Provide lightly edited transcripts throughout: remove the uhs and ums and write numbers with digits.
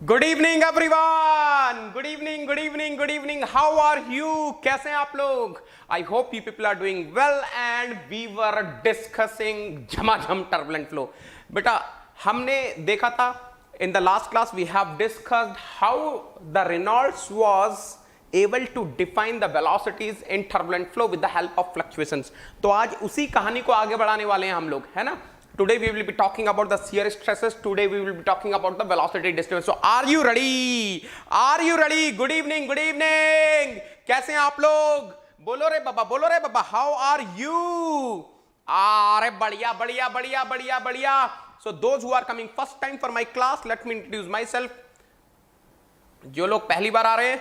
Good evening everyone, good evening, good evening, good evening. How are you? कैसे हैं आप लोग? I hope you people are doing well and we were discussing झमाझम turbulent flow. बेटा हमने देखा था in the last class we have discussed how the Reynolds was able to define the velocities in turbulent flow with the help of fluctuations. तो आज उसी कहानी को आगे बढ़ाने वाले हैं हम लोग, है ना? Today we will be talking about the shear stresses. Today we will be talking about the velocity disturbance. So are you ready? Are you ready? Good evening, good evening. कैसे हैं आप लोग? बोलो रे बाबा, बोलो रे बाबा. How are you? अरे बढ़िया बढ़िया बढ़िया बढ़िया बढ़िया. So those who are coming first time for my class, let me introduce myself. जो लोग पहली बार आ रहे हैं,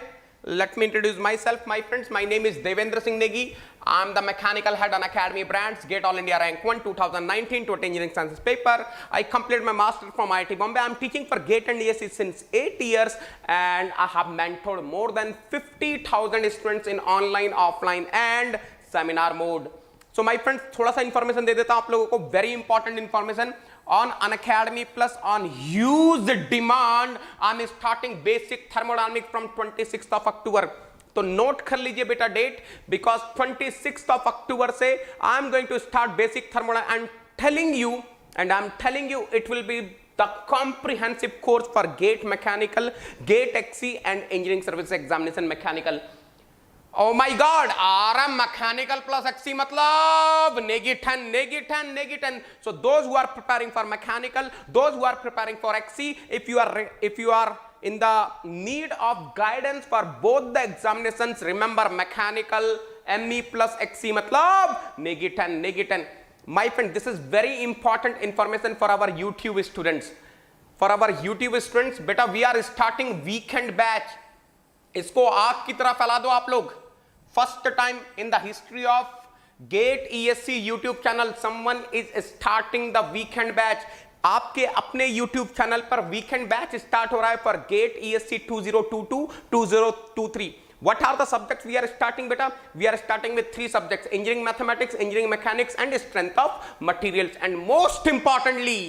let me introduce myself, my friends. My name is Devendra Singh Negi. I am the mechanical head on Academy Brands, GATE All India Rank 1 2019 to Engineering Sciences paper. I completed my master from IIT Bombay. I am teaching for GATE and ESE since 8 years and I have mentored more than 50,000 students in online, offline and seminar mode. So my friends, थोड़ा सा information दे देता हूँ आप लोगों को, very important information. On Unacademy Plus, on huge demand, I'm starting basic thermodynamics from 26th of October. तो note कर लीजिए बेटा date, because 26th of October से I'm going to start basic thermodynamics. I'm telling you, it will be the comprehensive course for GATE Mechanical, GATE XC and Engineering Services Examination Mechanical. Oh my God, RM mechanical plus XC matlab -10. So those who are preparing for mechanical, those who are preparing for XC, if you are in the need of guidance for both the examinations, remember mechanical ME plus XC matlab -10. My friend, this is very important information for our YouTube students. For our YouTube students, beta, we are starting weekend batch. इसको आग की तरह फैला दो आप लोग. First time in the history of GATE ESC YouTube channel someone is starting the weekend batch. आपके अपने यूट्यूब चैनल पर वीकेंड बैच स्टार्ट हो रहा है for GATE ESC 2022-2023. What are the subjects we are starting, beta? We are starting with 3 subjects: engineering mathematics, engineering mechanics and strength of materials. And most importantly,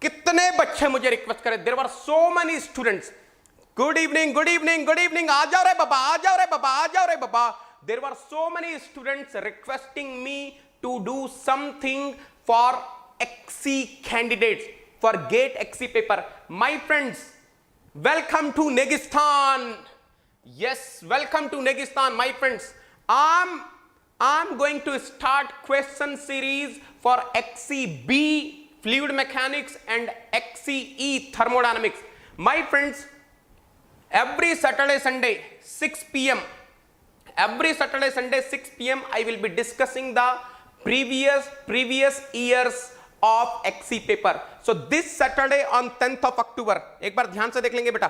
कितने बच्चे मुझे request करें, there were so many students. Good evening, good evening, good evening. आ जाओ रे बाबा, आ जाओ रे बाबा, आ जाओ रे बाबा. There were so many students requesting me to do something for XC candidates for GATE XC paper. My friends, welcome to Negistan. Yes, welcome to Negistan, my friends. I'm going to start question series for XCB fluid mechanics and XCE thermodynamics. My friends, every Saturday, Sunday, 6 p.m. Every Saturday, Sunday, 6 p.m. I will be discussing the previous years of XC paper. So this Saturday on 10th of October, एक बार ध्यान से देख लेंगे बेटा.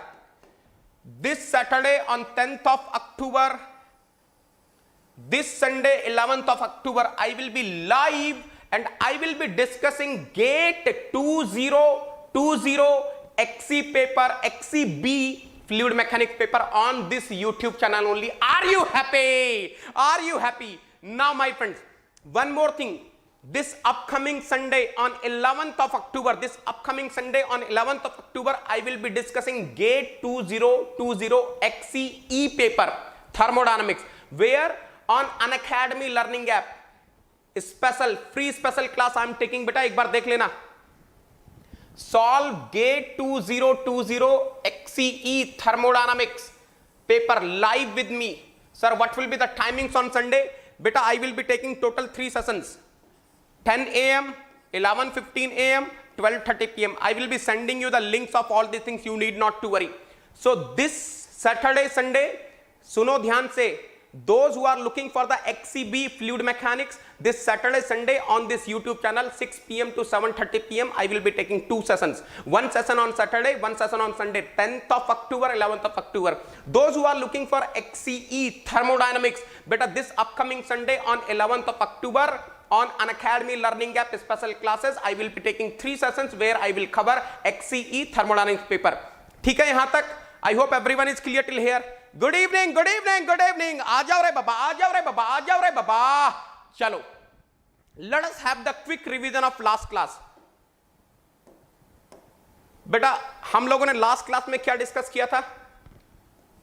This Saturday on 10th of October, this Sunday 11th of October, I will be live and I will be discussing GATE 2020 XC paper, XCB fluid mechanics paper on this YouTube channel only. Are you happy? Are you happy? Now my friends, one more thing. This upcoming Sunday on 11th of October, I will be discussing GATE 2020 XCE paper thermodynamics, where on Unacademy learning app free special class I am taking. बेटा एक बार देख लेना. Solve GATE 2020 XCE thermodynamics paper live with me. Sir, what will be the timings on Sunday? Beta, I will be taking total 3 sessions: 10 a.m., 11:15 a.m., 12:30 p.m. I will be sending you the links of all these things. You need not to worry. So this Saturday, Sunday, सुनो ध्यान से. Those who are looking for the XCB fluid mechanics, this Saturday, Sunday on this YouTube channel, 6 p.m. to 7:30 p.m. I will be taking 2 sessions. 1 session on Saturday, 1 session on Sunday, 10th of October, 11th of October. Those who are looking for XCE thermodynamics, better this upcoming Sunday on 11th of October on Unacademy learning app special classes, I will be taking 3 sessions where I will cover XCE thermodynamics paper. ठीक है यहाँ तक? I hope everyone is clear till here. Good evening, good evening, good evening. आ जाओ रे बाबा, आ जाओ रे बाबा, आ जाओ रे बाबा. चलो, let us have the quick revision of last class. बेटा हम लोगों ने लास्ट क्लास में क्या डिस्कस किया था?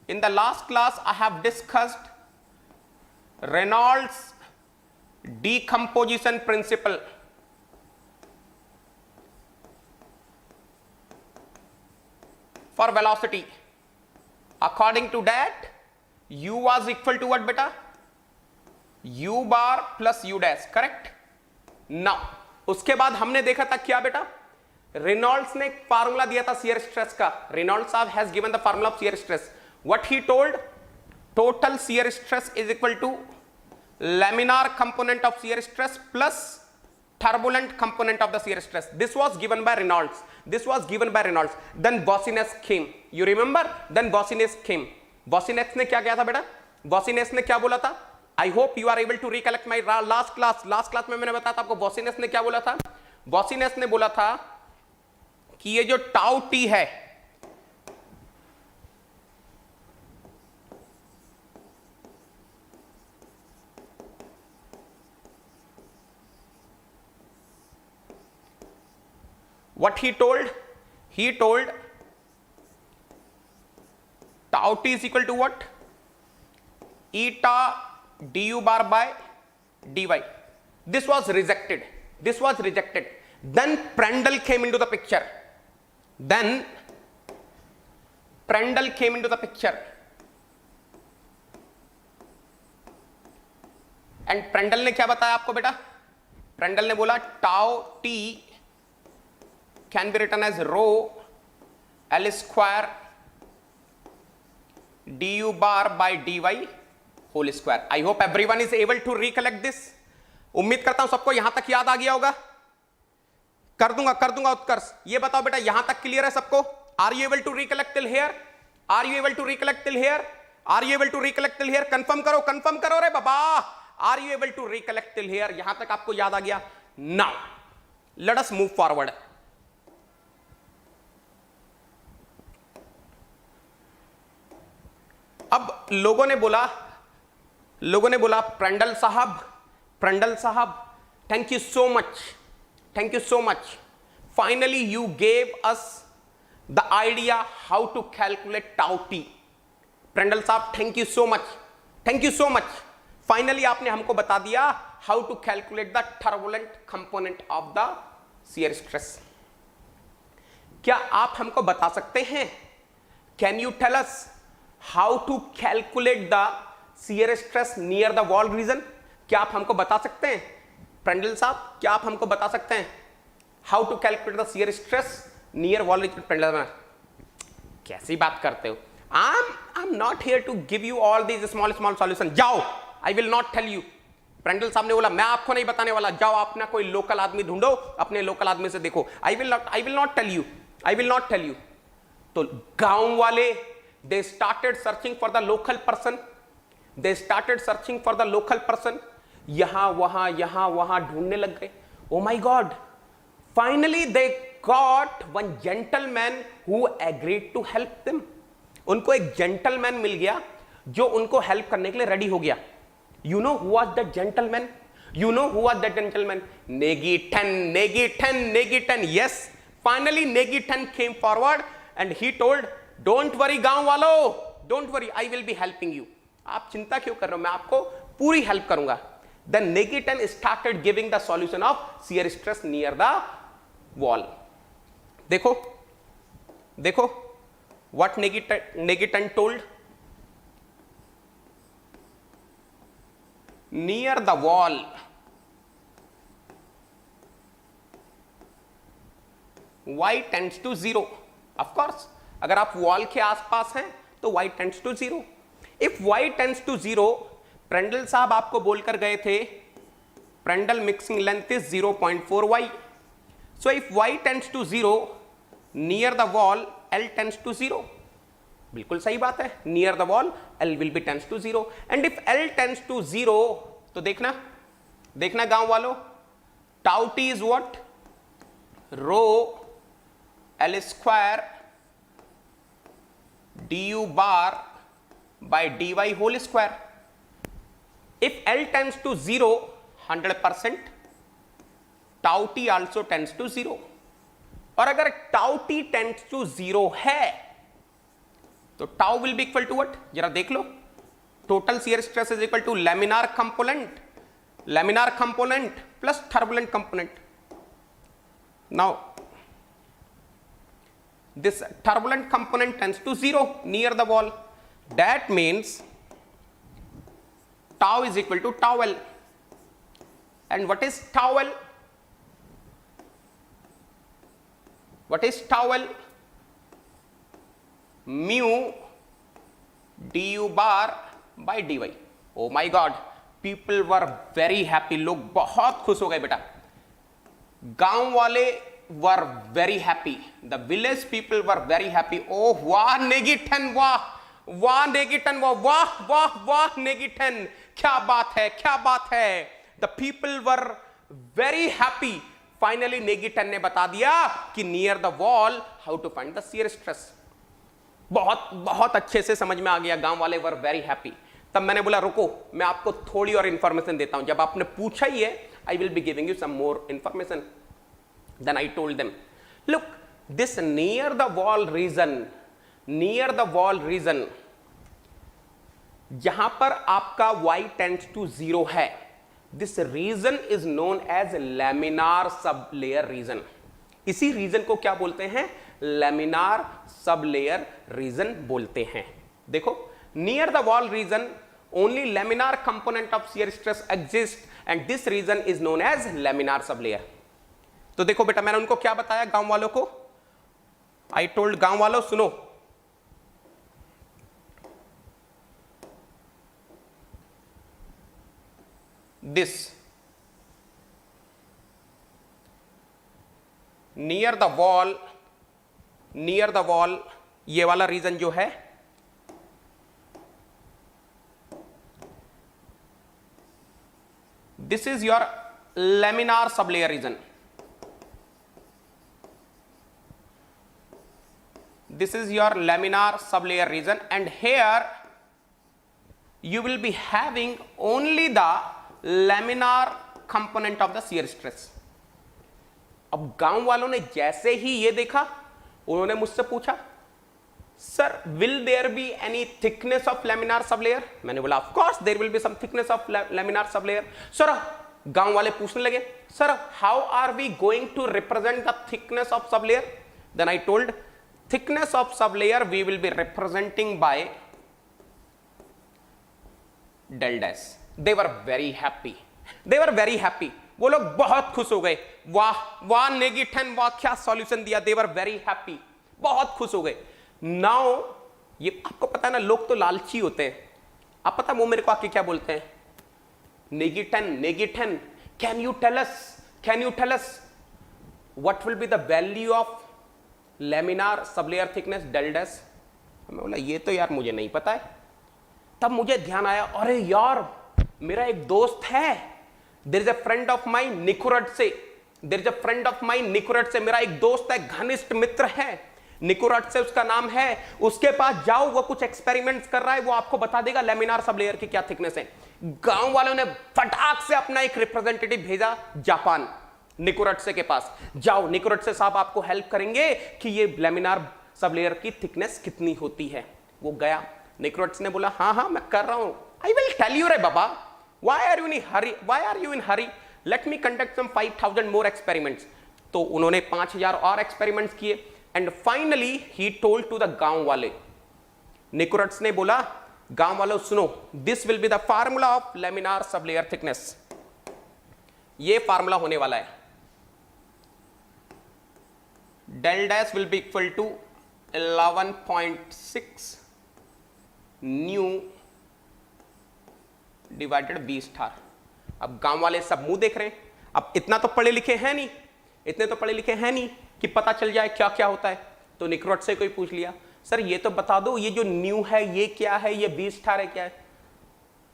In the last class I have discussed Reynolds decomposition principle. For velocity, according to that, u was equal to what beta? U bar plus u dash, correct? Now, उसके बाद हमने देखा था क्या बेटा? रेनॉल्ड्स ने एक फार्मूला दिया था शियर स्ट्रेस का. रेनॉल्ड्स साहब has given the formula of shear stress. What he told? Total shear stress is equal to laminar component of shear stress plus turbulent component of the shear stress. This was given by Reynolds. Then Boussinesq came. You remember? Then Boussinesq came. Boussinesq ने क्या किया था बेटा? Boussinesq ने क्या बोला था? I hope you are able to recollect my last class. Last class में मैंने बताया था आपको Boussinesq ने क्या बोला था? Boussinesq ने बोला था कि ये जो tau t है, what he told tau t is equal to what? Eta du bar by dy. This was rejected. Then Prandtl came into the picture. And Prandtl ने क्या बताया आपको बेटा? Prandtl ने बोला tau t can be written as rho L square du bar by dy whole square. I hope everyone is able to recollect this. उम्मीद करता हूं सबको यहां तक याद आ गया होगा. कर दूंगा उत्कर्ष. ये बताओ बेटा यहां तक क्लियर है सबको? Are you able to recollect till here? Confirm करो रे बाबा. Are you able to recollect till here? यहां तक आपको याद आ गया? Now let us move forward. अब लोगों ने बोला Prandtl साहब thank you so much, finally you gave us the idea how to calculate tau t. Prandtl साहब thank you so much, finally आपने हमको बता दिया how to calculate the turbulent component of the shear stress. क्या आप हमको बता सकते हैं? Can you tell us how to calculate the shear stress near the wall region? क्या आप हमको बता सकते हैं? Prandtl साहब क्या आप हमको बता सकते हैं how to calculate the shear stress near wall region? Prandtl साहब कैसी बात करते हो? I'm not here to give you all these small solutions. जाओ, I will not tell you. Prandtl साहब ने बोला मैं आपको नहीं बताने वाला, जाओ अपना कोई लोकल आदमी ढूंढो, अपने लोकल आदमी से देखो. I will not tell you. तो गांव वाले they started searching for the local person. यहां वहां ढूंढने लग गए. Oh my God, finally they got one gentleman who agreed to help them. उनको एक gentleman मिल गया जो उनको हेल्प करने के लिए रेडी हो गया. You know who was that gentleman? Nagy 10. Yes, finally Nagy 10 came forward and he told, don't worry गांव वालों, don't worry, I will be helping you. आप चिंता क्यों कर रहे हो, मैं आपको पूरी हेल्प करूंगा. Then Nagy 10 started giving the solution of shear stress near the wall. देखो what Nagy 10 told. Near the wall y tends to 0. Of course अगर आप वॉल के आसपास हैं तो y tends to 0. If y tends to 0, Prandtl साहब आपको बोलकर गए थे Prandtl mixing length is 0.4 y. So if y tends to 0 near the wall L tends to 0. बिल्कुल सही बात है, near the wall L will be tends to 0. And if L tends to 0 तो देखना गांव वालों, tau t is what? Rho L square du bar by dy whole square. If L tends to 0, 100%, tau t also tends to 0. और अगर tau T tends to 0 है तो tau will be equal to what, जरा देख लो, total shear stress is equal to laminar component plus turbulent component. Now this turbulent component tends to 0 near the wall. That means tau is equal to tau L. And what is tau L? What is tau L? Mu du bar by dy. Oh my God, people were very happy. लोग बहुत खुश हो गए बेटा. गांव वाले were very happy. The village people were very happy. Oh वाह नेगीटन, वाह नेगीटन, वाह नेगीटन, क्या बात है, क्या बात है. The people were very happy. Finally Negi ten ने बता दिया कि near the wall how to find the shear stress. बहुत अच्छे से समझ में आ गया. गांव वाले were very happy. तब मैंने बोला रुको, मैं आपको थोड़ी और इंफॉर्मेशन देता हूं. जब आपने पूछा ही है, I will be giving you some more information. Then I told them, look, this near the wall region, जहां पर आपका y tends to 0 है, this region is known as laminar sublayer region. इसी रीजन को क्या बोलते हैं? laminar sublayer region बोलते हैं. देखो, near the wall region only laminar component of shear stress exists and this region is known as laminar sublayer. तो देखो बेटा, मैंने उनको क्या बताया गांव वालों को? आई टोल्ड गांव वालों, सुनो, दिस नियर द वॉल, ये वाला रीजन जो है, this is your laminar sublayer region. This is your laminar sublayer region and here you will be having only the laminar component of the shear stress. अब गांव वालों ने जैसे ही ये देखा, उन्होंने मुझसे पूछा, sir will there be any thickness of laminar sublayer? मैंने बोला of course there will be some thickness of laminar sublayer. Sir गांव वाले पूछने लगे, sir how are we going to represent the thickness of sublayer? Then I told, thickness of sublayer we will be representing by del dash. They were very happy. वो लोग बहुत खुश हो गए. वाह नेगेटिव, वाह क्या सॉल्यूशन दिया. They were very happy, बहुत खुश हो गए. Now ये आपको पता है ना, लोग तो लालची होते हैं. आप पता वो मेरे को आके क्या बोलते हैं? Negative, can you tell us what will be the value of laminar sublayer thickness del dash? मैं बोला ये तो यार मुझे नहीं पता है. तब मुझे ध्यान आया, अरे यार मेरा एक दोस्त है, there is a friend of mine Nikuradse, मेरा एक दोस्त है, घनिष्ठ मित्र है, निकुरट से उसका नाम है. उसके पास जाओ, वो कुछ एक्सपेरिमेंट्स कर रहा है, वो आपको बता देगा लैमिनार सबलेयर की क्या थिकनेस है. गांव वालों ने फटाक से अपना एक रिप्रेजेंटेटिव भेजा जापान, निकुरट से के पास. जाओ निकुरट से साहब आपको हेल्प करेंगे कि ये लैमिनार सबलेयर की थिकनेस कितनी होती है. वो गया, निकुरट ने बोला हाँ मैं कर रहा हूं. आई विल टेल यू रे बाबा, why are you in hurry, let me conduct some 5000 more experiments. तो उन्होंने 5000 और एक्सपेरिमेंट्स किए and finally he told to the गांव वाले. निकुरट ने बोला, गांव वालों सुनो, this will be the formula of laminar sublayer thickness. ये फार्मूला होने वाला है. Del dash will be equal to 11.6 nu divided b star. अब गांव वाले सब मुंह देख रहे हैं. अब इतना तो पढ़े लिखे हैं नहीं कि पता चल जाए क्या क्या होता है. तो निकुरट से कोई पूछ लिया, सर ये तो बता दो, ये जो न्यू है ये क्या है, ये बी स्टार है क्या है?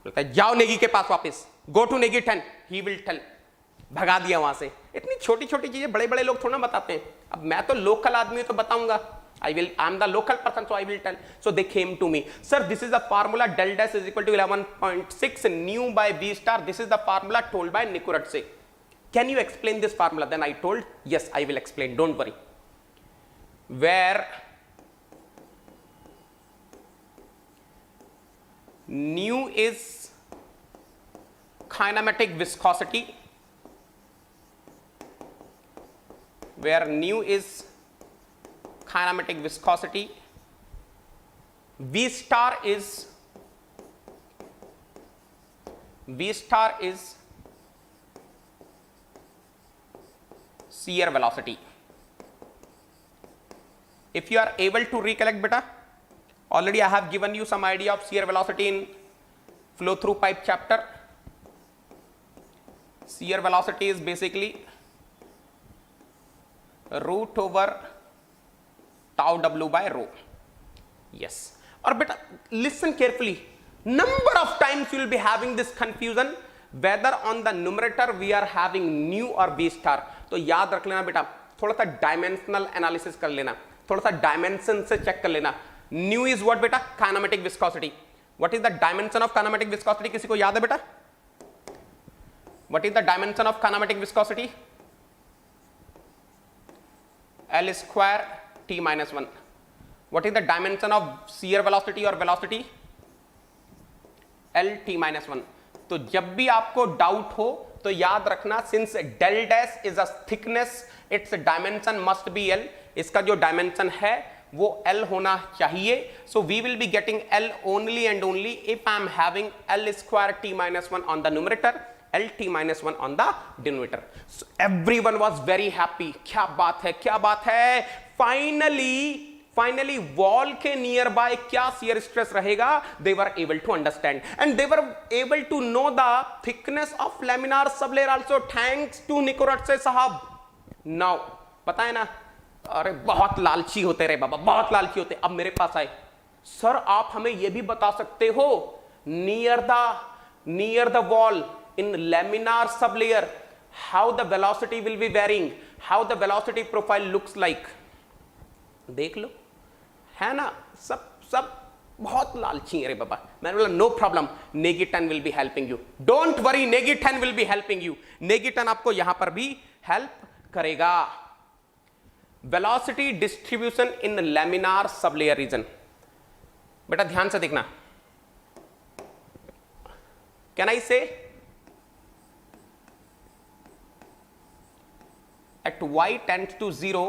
बोलता है जाओ नेगी के पास वापस, go to Negi 10, he will tell. भगा दिया वहां से. इतनी छोटी छोटी चीजें बड़े लोग थोड़ा बताते हैं. अब मैं तो लोकल आदमी हूं तो बताऊंगा. I am the local person, so I will tell. So they came to me, sir, this is the formula, del dash is equal to 11.6 nu by v star. This is the formula told by Nikurate. Can you explain this formula? Then I told, yes, I will explain, don't worry. where nu is kinematic viscosity, where nu is kinematic viscosity, V star is shear velocity. If you are able to recollect beta, already I have given you some idea of shear velocity in flow through pipe chapter. Shear velocity is basically root over tau w by rho. Yes. Or beta, listen carefully. Number of times you will be having this confusion whether on the numerator we are having nu or V star. तो याद रख लेना बेटा, थोड़ा सा dimensional analysis कर लेना, थोड़ा सा डायमेंशन से चेक कर लेना. न्यू इज व्हाट बेटा? Kinematic viscosity. What is the dimension of kinematic viscosity? किसी को याद है बेटा? What is the dimension of kinematic viscosity? L square t minus 1. What is the dimension of shear velocity or velocity? L t minus 1. तो जब भी आपको doubt हो तो याद रखना, since del dash is a thickness, its dimension must be L. इसका जो डायमेंशन है वो L होना चाहिए. So we will be getting L only and only if I am having L square t minus 1 on the numerator, L t minus 1 on the denominator. So everyone was very happy. क्या बात है, क्या बात है. Finally wall के near by क्या shear stress रहेगा, they were able to understand and they were able to know the thickness of laminar sublayer also, thanks to Nikuradse साहब. नाउ पता है ना, अरे बहुत लालची होते रे बाबा, बहुत लालची होते. अब मेरे पास आए, सर आप हमें यह भी बता सकते हो near the wall in laminar sublayer how the velocity will be varying, how the velocity profile looks like. देख लो, है ना, सब बहुत लालची है रे बाबा. मैंने बोला नो प्रॉब्लम, नेगी10 will be helping you, don't worry, नेगी10 विल बी हेल्पिंग यू. नेगी10 आपको यहां पर भी हेल्प करेगा. Velocity distribution in laminar sublayer region. बेटा ध्यान से देखना, कैन आई से at y tends to 0,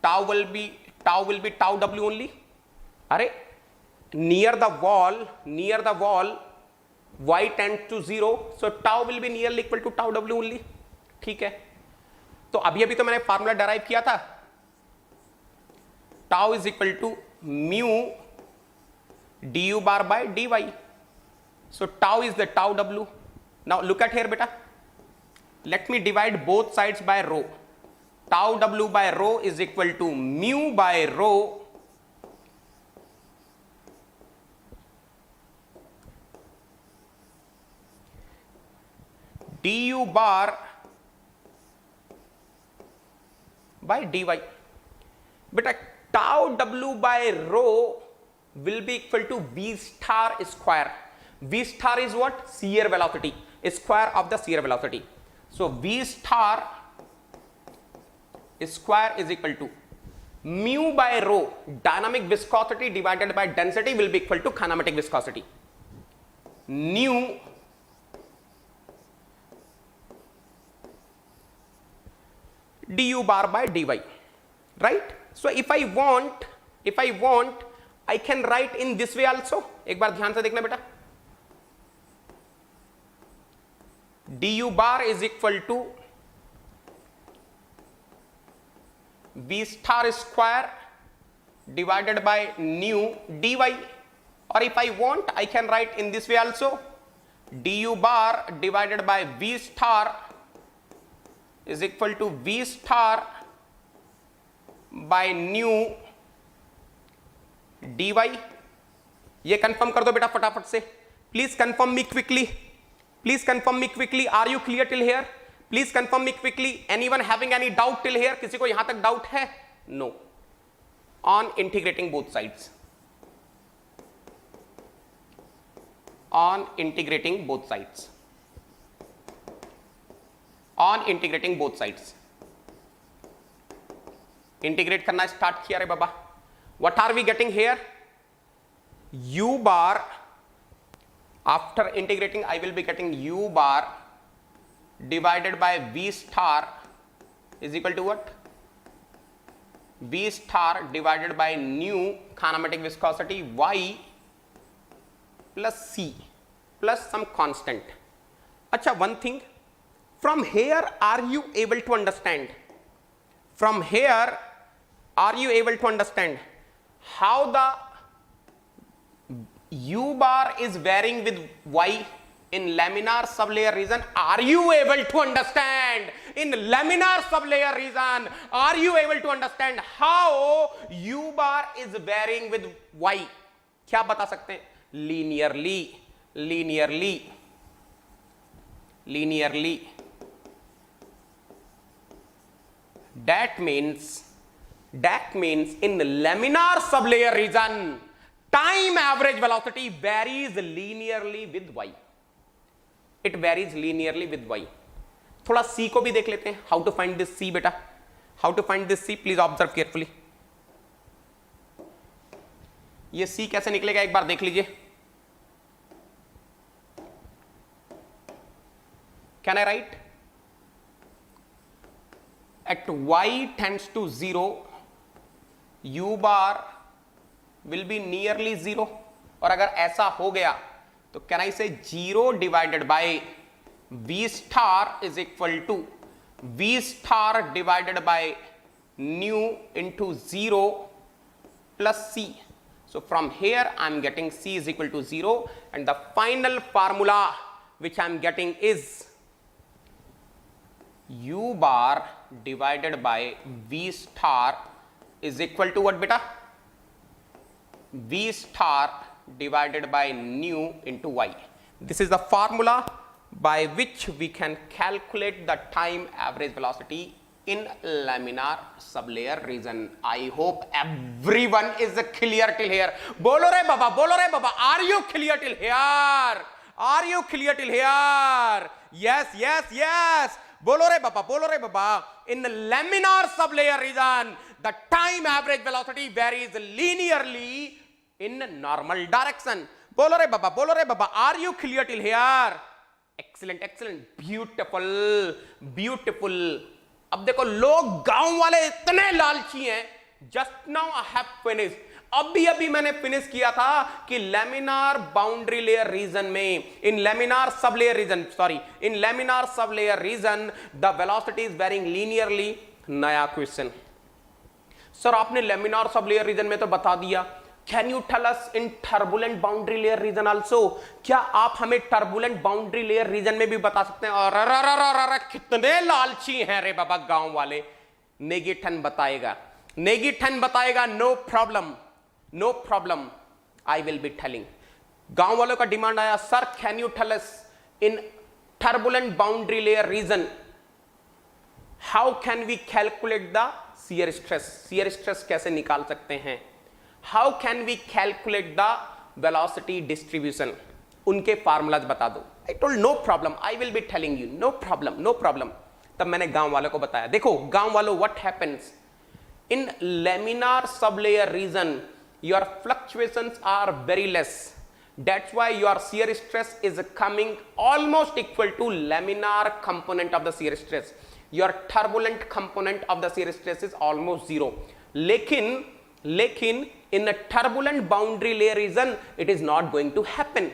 tau will be tau w only. अरे near the wall y tends to 0, so tau will be nearly equal to tau w only. ठीक है, तो अभी तो मैंने फार्मूला डेराइव किया था, tau is equal to mu du bar by dy. So tau is the tau w. Now look at here beta, let me divide both sides by rho. Tau w by rho is equal to mu by rho du bar by dy. Beta tau w by rho will be equal to v star square. V star is what? Shear velocity, square of the shear velocity. So V star square is equal to mu by rho, dynamic viscosity divided by density, will be equal to kinematic viscosity. Nu du bar by dy, right? So if I want I can write in this way also. एक बार ध्यान से देखना बेटा, du bar is equal to v star square divided by nu dy, or if I want I can write in this way also, du bar divided by v star is equal to v star by nu dy. ये confirm कर दो बेटा फटाफट से, please confirm me quickly. Please confirm me quickly. Are you clear till here? Please confirm me quickly. Anyone having any doubt till here? किसी को यहां तक डाउट है? No. On integrating both sides. On integrating both sides. On integrating both sides. Integrate करना start किया रे बाबा. What are we getting here? u bar, after integrating I will be getting u bar divided by v star is equal to what? v star divided by nu kinematic viscosity y plus c plus some constant. Acha, one thing, from here are you able to understand? From here are you able to understand how the u bar is varying with y in laminar sublayer region? Are you able to understand? In laminar sublayer region, are you able to understand how u bar is varying with y? क्या बता सकते हैं? Linearly, linearly, linearly. That means in laminar sublayer region, time average velocity varies linearly with y. It varies linearly with y. थोड़ा c को भी देख लेते हैं. How to find this c बेटा? How to find this c? Please observe carefully. ये c कैसे निकलेगा एक बार देख लीजिए. Can I write? At y tends to 0, u bar will be nearly 0. और अगर ऐसा हो गया तो can I say 0 divided by v star is equal to v star divided by nu into 0 plus c. So from here I am getting c is equal to 0, and the final formula which I am getting is u bar divided by v star is equal to what beta? V star divided by nu into y. This is the formula by which we can calculate the time average velocity in laminar sublayer region. I hope everyone is clear till here. Bolo re baba, bolo re baba. Are you clear till here? Are you clear till here? Yes, yes, yes. Bolo re baba. In the laminar sublayer region, the time average velocity varies linearly in normal direction. Bolo re baba. Are you clear till here? Excellent, excellent. Beautiful, beautiful. अब देखो लोग गांव वाले इतने लालची हैं. Just now I have finished. अभी मैंने फिनिश किया था कि लैमिनार बाउंड्री लेयर रीजन में, in laminar sub layer region, sorry, in laminar sub layer region the velocity is varying linearly. नया क्वेश्चन सर, आपने लैमिनार सब लेयर रीजन में तो बता दिया. Can you tell us in turbulent boundary layer region also? क्या आप हमें turbulent boundary layer region में भी बता सकते हैं? और कितने लालची हैं रे बाबा गांव वाले. नेगेटन बताएगा, नेगेटन बताएगा. No problem, no problem, I will be telling. गांव वालों का डिमांड आया, sir can you tell us in turbulent boundary layer region how can we calculate the shear stress? Shear stress कैसे निकाल सकते हैं? How can we calculate the velocity distribution? उनके formulas बता दो. I told no problem, I will be telling you. No problem, no problem. तब मैंने गांव वालों को बताया. देखो गांव वालों, what happens in laminar sublayer region, your fluctuations are very less. That's why your shear stress is coming almost equal to laminar component of the shear stress. Your turbulent component of the shear stress is almost zero. लेकिन in a turbulent boundary layer region it is not going to happen.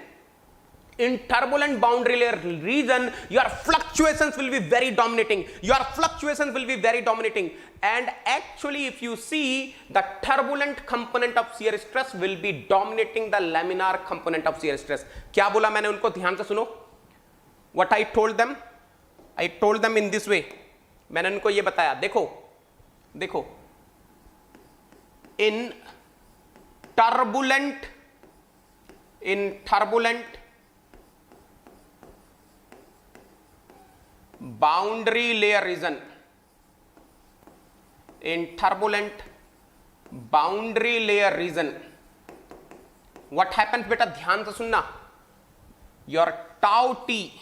In turbulent boundary layer region, your fluctuations will be very dominating. Your fluctuations will be very dominating. And actually, if you see, the turbulent component of shear stress will be dominating the laminar component of shear stress. क्या बोला मैंने उनको? ध्यान से सुनो. What I told them? I told them in this way. मैंने उनको ये बताया. देखो, देखो. In turbulent boundary layer region, in turbulent boundary layer region, what happens beta? ध्यान से सुनना. Your tau t,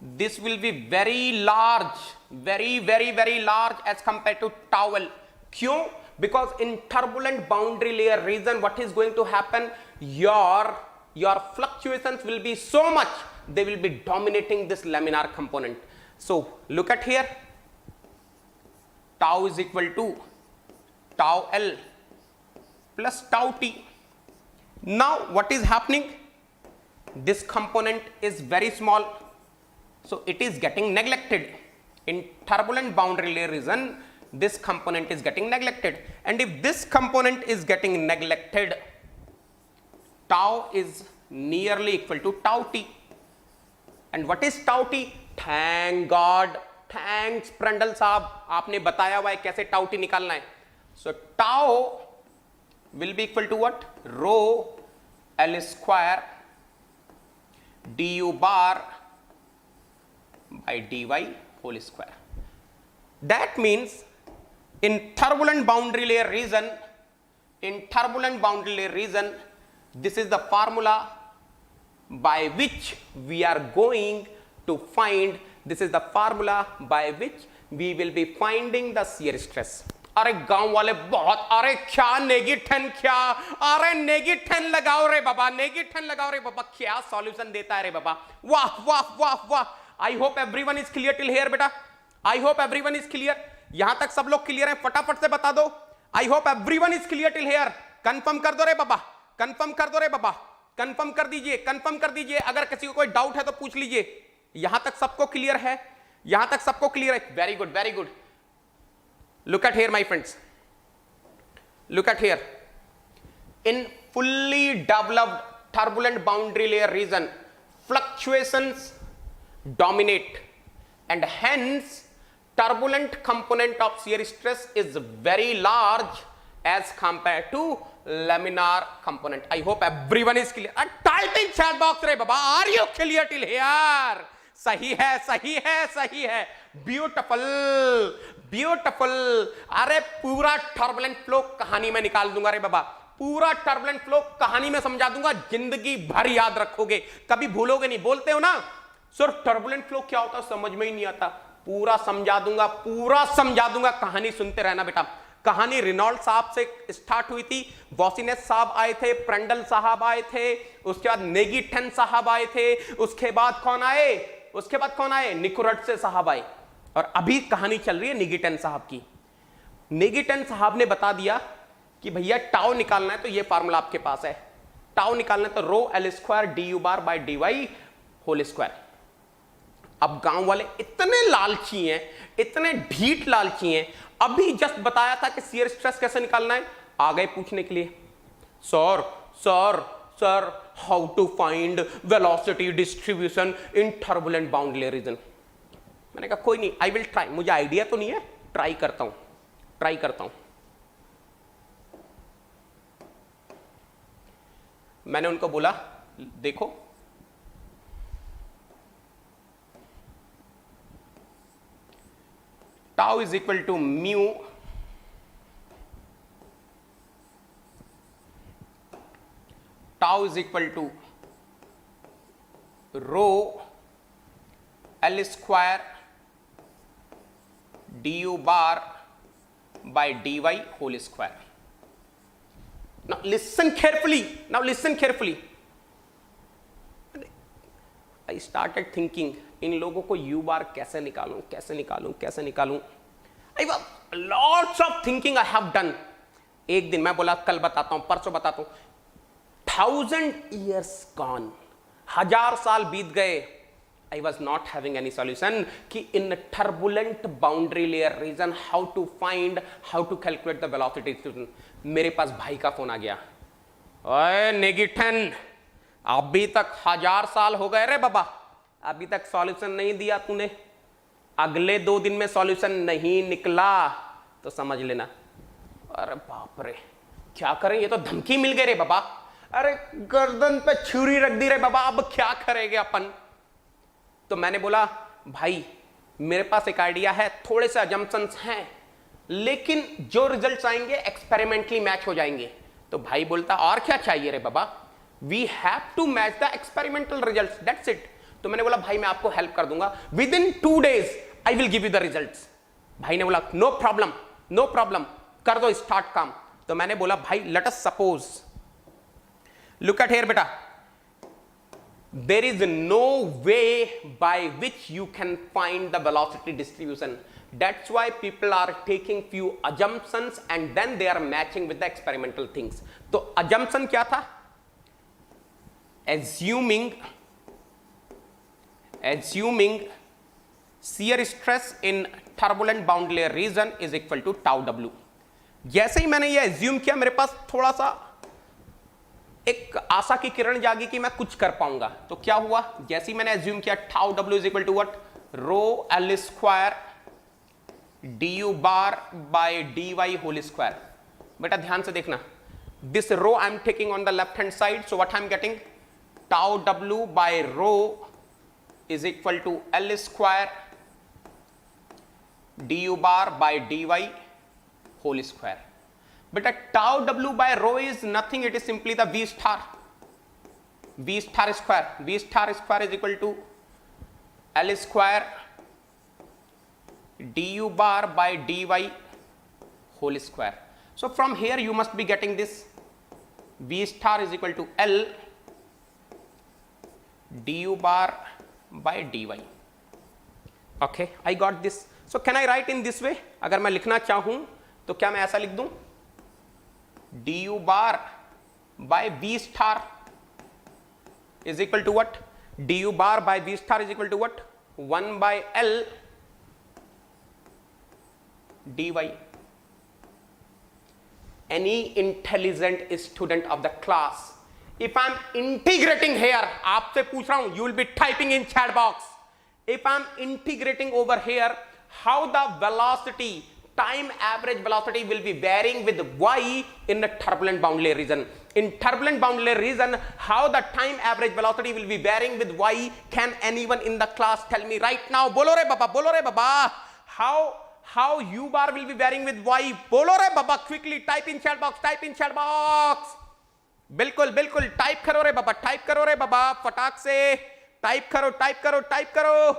this will be very large, very large as compared to tau l. क्यों? Because in turbulent boundary layer region what is going to happen, your fluctuations will be so much, they will be dominating this laminar component. So look at here, tau is equal to tau L plus tau T. Now what is happening? This component is very small, so it is getting neglected. In turbulent boundary layer region, this component is getting neglected, and if this component is getting neglected, tau is nearly equal to tau T. And what is tau T? Thank God, thanks Prandal साहब, आपने बताया हुआ है कैसे tau T निकालना है. So tau will be equal to what? Rho L square du bar by dy whole square. That means in turbulent boundary layer region, this is the formula by which we are going to find, this is the formula by which we will be finding the shear stress. अरे गांव वाले बहुत, अरे क्या negative, क्या अरे negative लगाओ रे बाबा, नेगेटिव लगाओ रे बाबा, क्या सॉल्यूशन देता है रे बाबा, वाह वाह वाह वाह. I hope everyone is clear till here बेटा, I hope everyone is clear. यहां तक सब लोग क्लियर हैं? फटाफट से बता दो. आई hope everyone is clear till here. Confirm कर दो रे बाबा, कंफर्म कर दो रे बाबा, कंफर्म कर दीजिए, कंफर्म कर दीजिए. अगर किसी को कोई डाउट है तो पूछ लीजिए. यहां तक सबको क्लियर है? यहां तक सबको क्लियर है? Very good, very good. Look at here my friends, look at here. In fully developed turbulent boundary layer region, fluctuations dominate, and hence turbulent component of shear stress is very large as compared to laminar component. I hope everyone is clear. Type in chat box रे बाबा, are you clear till here? सही है, सही है, सही है. Beautiful, beautiful. अरे पूरा turbulent flow कहानी में निकाल दूंगा रे बाबा, पूरा टर्बुलेंट फ्लो कहानी में समझा दूंगा, जिंदगी भर याद रखोगे, कभी भूलोगे नहीं. बोलते हो ना सर टर्बुलेंट फ्लो क्या होता है, समझ में ही नहीं आता. पूरा समझा दूंगा, पूरा समझा दूंगा. कहानी सुनते रहना बेटा. कहानी रिनॉल्ड साहब से स्टार्ट हुई थी, वॉसिनेस साहब आए थे, प्रंडल साहब आए थे, उसके बाद नेगीटन साहब आए थे, उसके बाद कौन आए, उसके बाद कौन आए, निकोरटसे साहब आए, और अभी कहानी चल रही है नेगीटन साहब की. नेगीटन साहब ने बता दिया कि भैया टाउ निकालना है तो ये फार्मूला आपके पास है. टाउ निकालना है तो rho l square d u bar by d y whole square. अब गांव वाले इतने लालची हैं, इतने ढीठ लालची हैं, अभी जस्ट बताया था कि शियर स्ट्रेस कैसे निकालना है, आ गए पूछने के लिए, sir sir sir how to find velocity distribution in turbulent boundary layer region. मैंने कहा कोई नहीं, आई विल ट्राई. मुझे आइडिया तो नहीं है, ट्राई करता हूं, ट्राई करता हूं. मैंने उनको बोला देखो tau is equal to mu tau is equal to rho l square du bar by dy whole square. Now listen carefully, now listen carefully. I started thinking इन लोगों को u bar कैसे निकालूं, कैसे निकालूं, कैसे निकालूं. I was lots of thinking I have done. एक दिन मैं बोला कल बताता हूं, परसों बताता हूं. 1000 years gone, 1000 साल बीत गए. I was not having any solution कि in a turbulent boundary layer region how to find, how to calculate the velocity distribution. मेरे पास भाई का फोन आ गया, ओए नेगेटिव, अभी तक 1000 साल हो गए रे बाबा, अभी तक सॉल्यूशन नहीं दिया तूने, अगले 2 दिन में सॉल्यूशन नहीं निकला तो समझ लेना. अरे बाप रे क्या करें, ये तो धमकी मिल गई रे बाबा. अरे गर्दन पे छुरी रख दी रे बाबा, अब क्या करेंगे अपन. तो मैंने बोला भाई मेरे पास एक आइडिया है, थोड़े से अजम्पशंस हैं, लेकिन जो रिजल्ट्स आएंगे एक्सपेरिमेंटली मैच हो जाएंगे. तो भाई बोलता और क्या चाहिए रे बाबा, we have to match the experimental results, that's it. तो मैंने बोला भाई मैं आपको हेल्प कर दूंगा, within 2 days I will give you the results. भाई ने बोला नो प्रॉब्लम, नो प्रॉब्लम. कर दो स्टार्ट काम। तो मैंने बोला भाई let us suppose, look at here बेटा, there is no way by which you can find the velocity distribution. That's why people are taking few assumptions and then they are matching with the experimental things. तो assumption क्या था? assuming shear stress in turbulent bound layer region is equal to tau w. जैसे ही मैंने ये assume किया, मेरे पास थोड़ा सा एक आशा की किरण जागी कि मैं कुछ कर पाऊंगा। तो क्या हुआ, जैसे ही मैंने एज्यूम किया टाउ डब्ल्यू is equal to what, rho l square d u bar by d y whole square. बेटा ध्यान से देखना, this rho I am taking on the left hand side, so what I am getting, tau डब्ल्यू by rho is equal to l square d u bar by d y whole square. But tau w by rho is nothing, it is simply the v star square. V star square is equal to L square du bar by dy whole square. So from here you must be getting this v star is equal to L du bar by dy. Okay, I got this. So can I write in this way? अगर मैं लिखना चाहूं तो क्या मैं ऐसा लिख दूं, du bar by v star is equal to what, du bar by v star is equal to what, 1 by L dy. Any intelligent student of the class, if I am integrating here, आपसे पूछ रहा हूं, you will be typing in chat box, if I am integrating over here, how the velocity, time average velocity will be varying with y in the turbulent bound layer region. In turbulent bound layer region, how the time average velocity will be varying with y? Can anyone in the class tell me right now? Bolo re baba, bolo re baba. How u bar will be varying with y? Bolo re baba, quickly type in chat box, type in chat box. बिल्कुल बिल्कुल type करो रे बाबा, type करो रे बाबा, फटाक से type करो, टाइप करो, टाइप करो।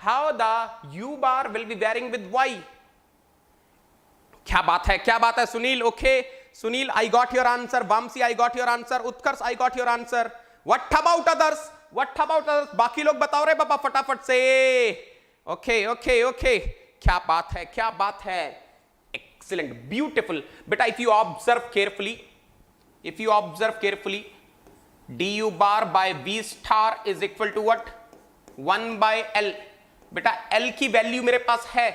how the u bar will be varying with y? क्या बात है, क्या बात है Sunil? Okay Sunil, I got your answer. Vamsi, I got your answer. Utkarsh, I got your answer. What about others? What about others? बाकी लोग बताओ रे बाबा फटाफट से। ओके ओके ओके, क्या बात है, क्या बात है, excellent, beautiful. बेटा if you observe carefully, du bar by v star is equal to what, 1 by L. बेटा L की वैल्यू मेरे पास है,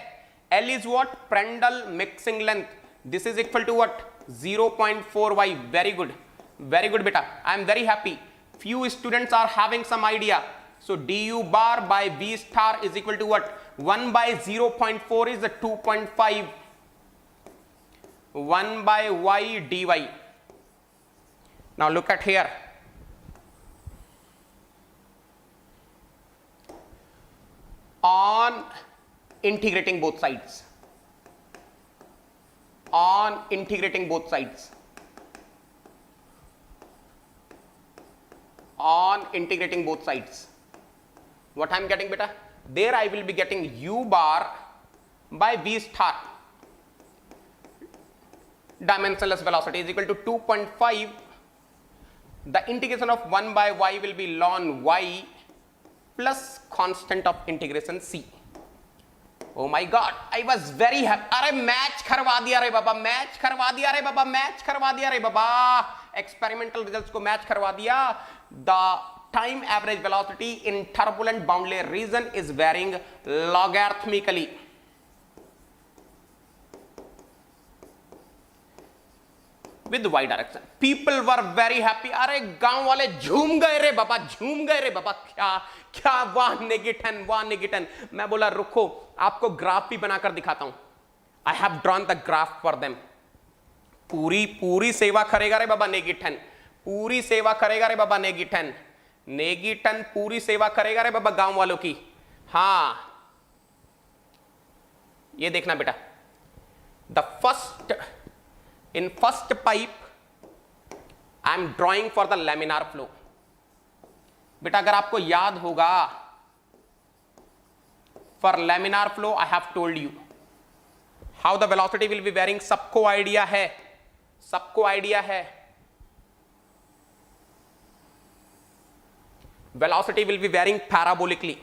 L is what, Prandtl mixing length. This is equal to what, 0.4 y. Very good बेटा, I am very happy. Few students are having some idea. So du bar by v star is equal to what, 1 by 0.4 is the 2.5, 1 by y dy. Now look at here. On integrating both sides, what I am getting beta, there I will be getting u bar by v star, dimensionless velocity is equal to 2.5. The integration of 1 by y will be ln y plus constant of integration c. Oh my god, I was very happy. अरे match करवा दिया रे बाबा, match करवा दिया रे बाबा, match करवा दिया रे बाबा, एक्सपेरिमेंटल रिजल्ट्स को मैच करवा दिया। The time average velocity in turbulent bound layer region is varying logarithmically. With y direction. People were very happy. अरे गांव वाले झूम गए रे बाबा, झूम गए रे बाबा, क्या क्या, वाह नेगेटन, वाह नेगेटन। मैं बोला रुको, आपको ग्राफ भी बनाकर दिखाता हूं। I have drawn the graph for them. पूरी सेवा करेगा रे बाबा नेगेटन, पूरी सेवा करेगा रे बाबा नेगेटन, नेगेटन पूरी सेवा करेगा रे बाबा गांव वालों की। हाँ ये देखना बेटा, in first pipe I am drawing for the laminar flow. बेटा अगर आपको याद होगा, for laminar flow I have told you how the velocity will be varying, सबको आइडिया है, सबको आइडिया है. Velocity will be varying parabolically,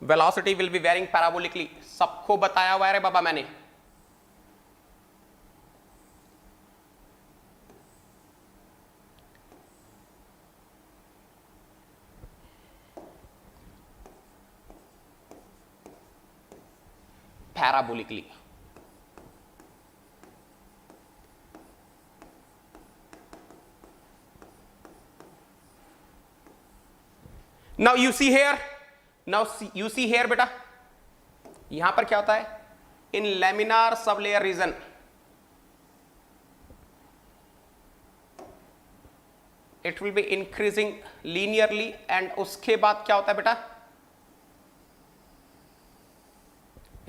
velocity will be varying parabolically. सबको बताया हुआ है रे बाबा मैंने. Parabolically. Now you see here, now you see here बेटा, यहां पर क्या होता है, in laminar sub layer region, it will be increasing linearly, and उसके बाद क्या होता है बेटा,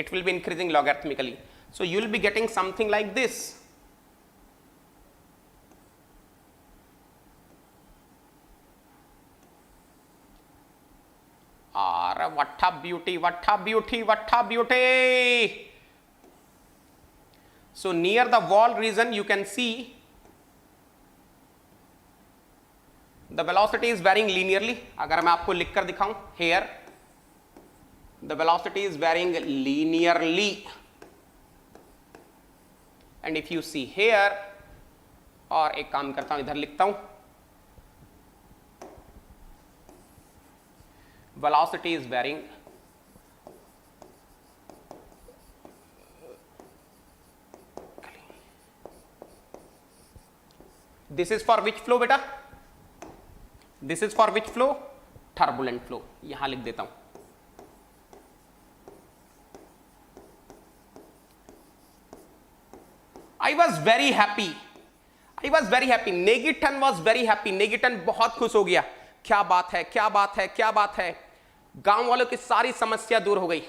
it will be increasing logarithmically. So you will be getting something like this. What a beauty, what a beauty, what a beauty. So near the wall region you can see the velocity is varying linearly. अगर मैं आपको लिख कर दिखाऊं, here the velocity is varying linearly, and if you see here, और एक काम करता हूं इधर लिखता हूं, velocity is varying this is for which flow बेटा, this is for which flow, turbulent flow. यहां लिख देता हूं. I was very happy, I was very happy. नेगिटन was very happy, नेगिटन बहुत खुश हो गया. क्या बात है, क्या बात है, क्या बात है. गांव वालों की सारी समस्या दूर हो गई,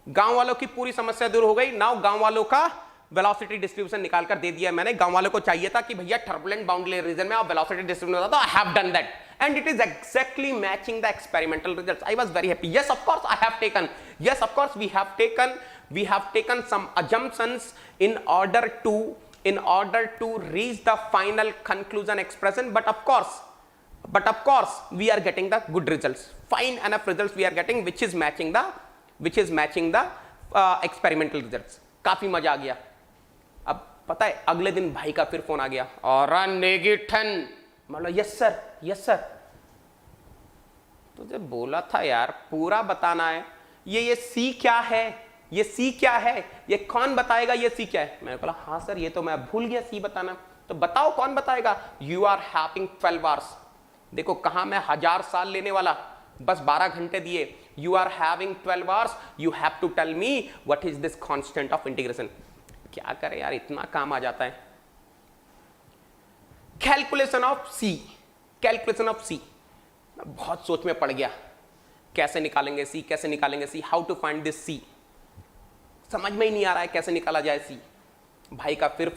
गांव वालों की पूरी समस्या दूर हो गई. नाउ गांव वालों का वेलोसिटी डिस्ट्रीब्यूशन निकाल कर दे दिया मैंने. गांव वालों को चाहिए था कि भैया टर्बुलेंट बाउंड्री रीजन में आप वेलोसिटी डिस्ट्रीब्यूशन होता, I have done that, and it is exactly matching the experimental results. I was very happy. Yes, of course I have taken, yes, of course we have taken some assumptions in order to reach the final conclusion expression, but of course we are getting the good results, fine enough results we are getting, which is matching the experimental results. काफी मजा आ गया. अब पता है अगले दिन भाई का फिर फोन आ गया, और नेगेटिव, मतलब यस सर, तुझे बोला था यार पूरा बताना है. ये सी क्या है, ये सी क्या है, ये कौन बताएगा, ये सी क्या है. मैंने बोला हाँ सर ये तो मैं भूल गया सी बताना. तो बताओ कौन बताएगा. You are having 12 hours. देखो कहां मैं 1000 साल लेने वाला, बस 12 घंटे दिए. You are having 12 hours, you have to tell me what is this constant of integration. क्या करे यार, इतना काम आ जाता है. Calculation of C, calculation of C. बहुत सोच में पड़ गया, कैसे निकालेंगे सी, कैसे निकालेंगे सी, हाउ टू फाइंड दिस सी. समझ में ही नहीं आ रहा है कैसे निकाला जाए सी. भाई का फिर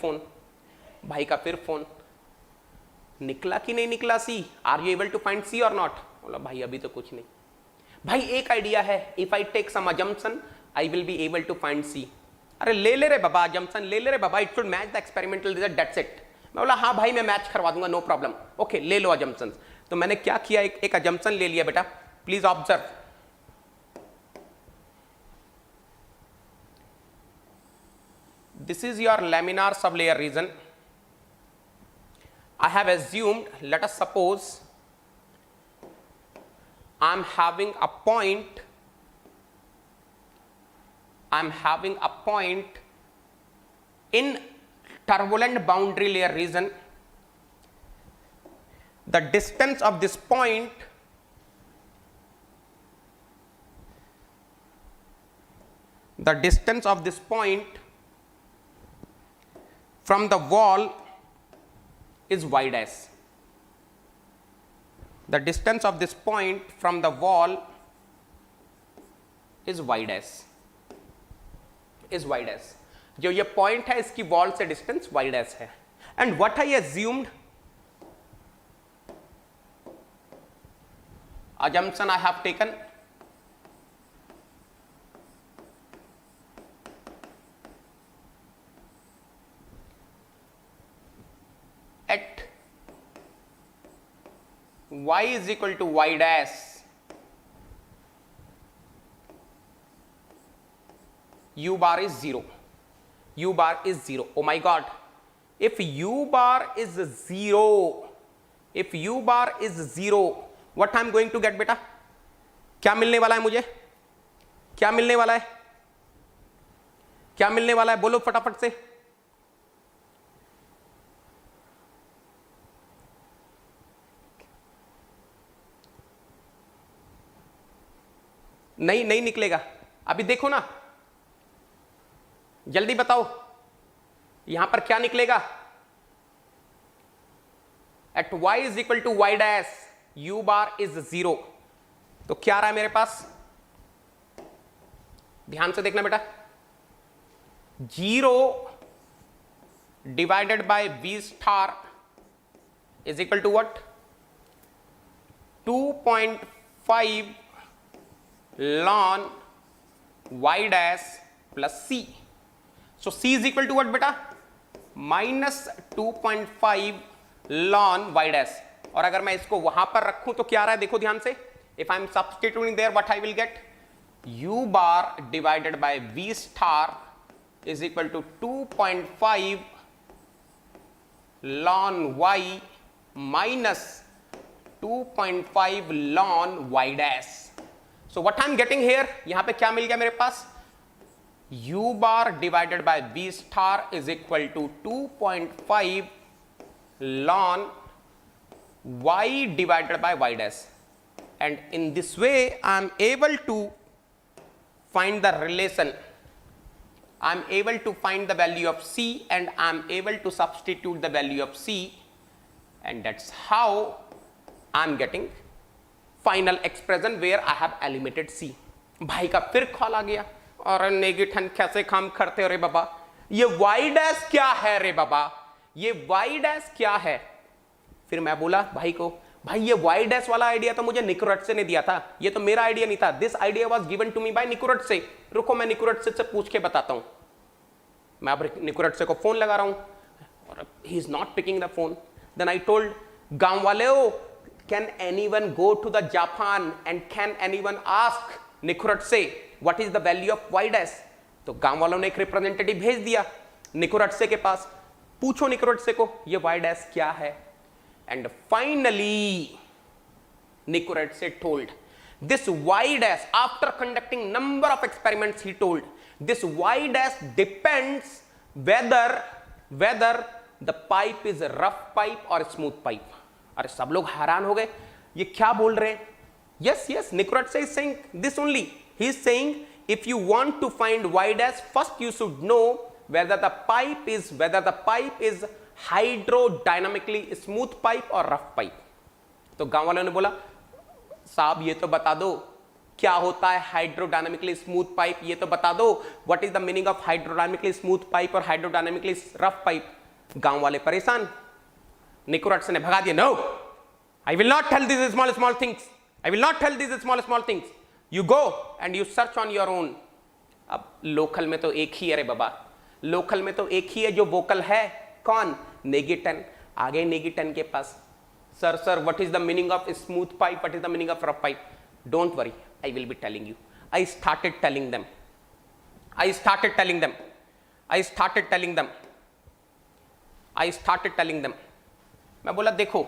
फोन, निकला कि नहीं निकला C, are you able to find C और नॉट. बोला भाई अभी तो कुछ नहीं. भाई एक आइडिया है, if I take some assumption I will be able to find C. अरे ले ले रे बाबा अजम्पशन, ले ले रे बाबा, it should match the experimental result, that's it. मैं बोला हाँ भाई मैं मैच करवा दूंगा, नो प्रॉब्लम, ओके ले लो अजम्पशन. तो मैंने क्या किया, एक अजम्पशन ले लिया बेटा. Please observe, this is your laminar sublayer region. I have assumed, let us suppose I am having a point in turbulent boundary layer region. The distance of this point from the wall is y dash. The distance of this point from the wall is y dash. जो ये point है इसकी wall से distance y dash है. And what I assumed, assumption I have taken, y is equal to y dash, u bar is 0. U bar is 0. Oh my god. If u bar is 0, if u bar is 0, what I'm going to get बेटा? क्या मिलने वाला है मुझे? क्या मिलने वाला है? क्या मिलने वाला है? बोलो फटाफट से. नहीं निकलेगा. अभी देखो ना, जल्दी बताओ यहां पर क्या निकलेगा. At y is equal to y dash, u bar is 0. तो क्या आ रहा है मेरे पास? ध्यान से देखना बेटा. 0 divided by v star is equal to what? 2.5 ln y dash plus c. So c is equal to what बेटा? minus 2.5 ln y dash. और अगर मैं इसको वहां पर रखूं तो क्या आ रहा है? देखो ध्यान से. If I am substituting there, what I will get? u bar divided by v star is equal to 2.5 ln y minus 2.5 ln y dash. So what I'm getting here, यहां पे क्या मिल गया मेरे पास? u bar divided by v star is equal to 2.5 ln y divided by y dash. And in this way I am able to find the relation. I am able to find the value of c and I am able to substitute the value of c, and that's how I am getting final expression where I have eliminated c. भाई का फिर call आ गया. और negative कैसे काम करते हो रे बाबा? ये y डैश क्या है रे बाबा? ये y डैश क्या है? फिर मैं बोला भाई को, भाई ये y डैश वाला आइडिया तो मुझे निकोरट्से ने दिया था, ये तो मेरा आइडिया नहीं था. This idea was given to me by Nikuradse. रुको मैं निकोरट्से से पूछ के बताता हूं. मैं अब निकोरट्से को फोन लगा रहा हूं और he is not picking the phone. Then I told, गांव वाले हो, can anyone go to the Japan and can anyone ask Nikuradse what is the value of y dash? तो गांव वालों ने एक रिप्रेजेंटेटिव भेज दिया निकोरट्से के पास. पूछो निकोरट्से को ये y डैश क्या है. And finally, Nicoretse told this y dash, after conducting number of experiments, he told this y dash depends whether the pipe is a rough pipe or a smooth pipe. अरे सब लोग हैरान हो गए, ये क्या बोल रहे हैं? Yes, Nicoretse is saying this only. He is saying if you want to find y dash, first you should know whether the pipe is hydrodynamically smooth pipe और रफ पाइप. तो गांव वालों ने बोला, साहब ये तो बता दो क्या होता है हाइड्रोडायनामिकली स्मूथ पाइप, ये तो बता दो what is the meaning of hydrodynamically smooth pipe और हाइड्रोडायनामिकली रफ पाइप. गांव वाले परेशान. निकोरट्से ने भगा दिया, no, I will not tell this small things, I will not tell this small things, you go and you search on your own. अब local में तो एक ही है रे बाबा, लोकल में तो एक ही है जो वोकल है. कौन? नेगेटन. आ गए नेगेटन के पास. Sir what is the meaning of smooth pipe, what is the meaning of rough pipe? Don't worry, I will be telling you. I started telling them. मैं बोला देखो,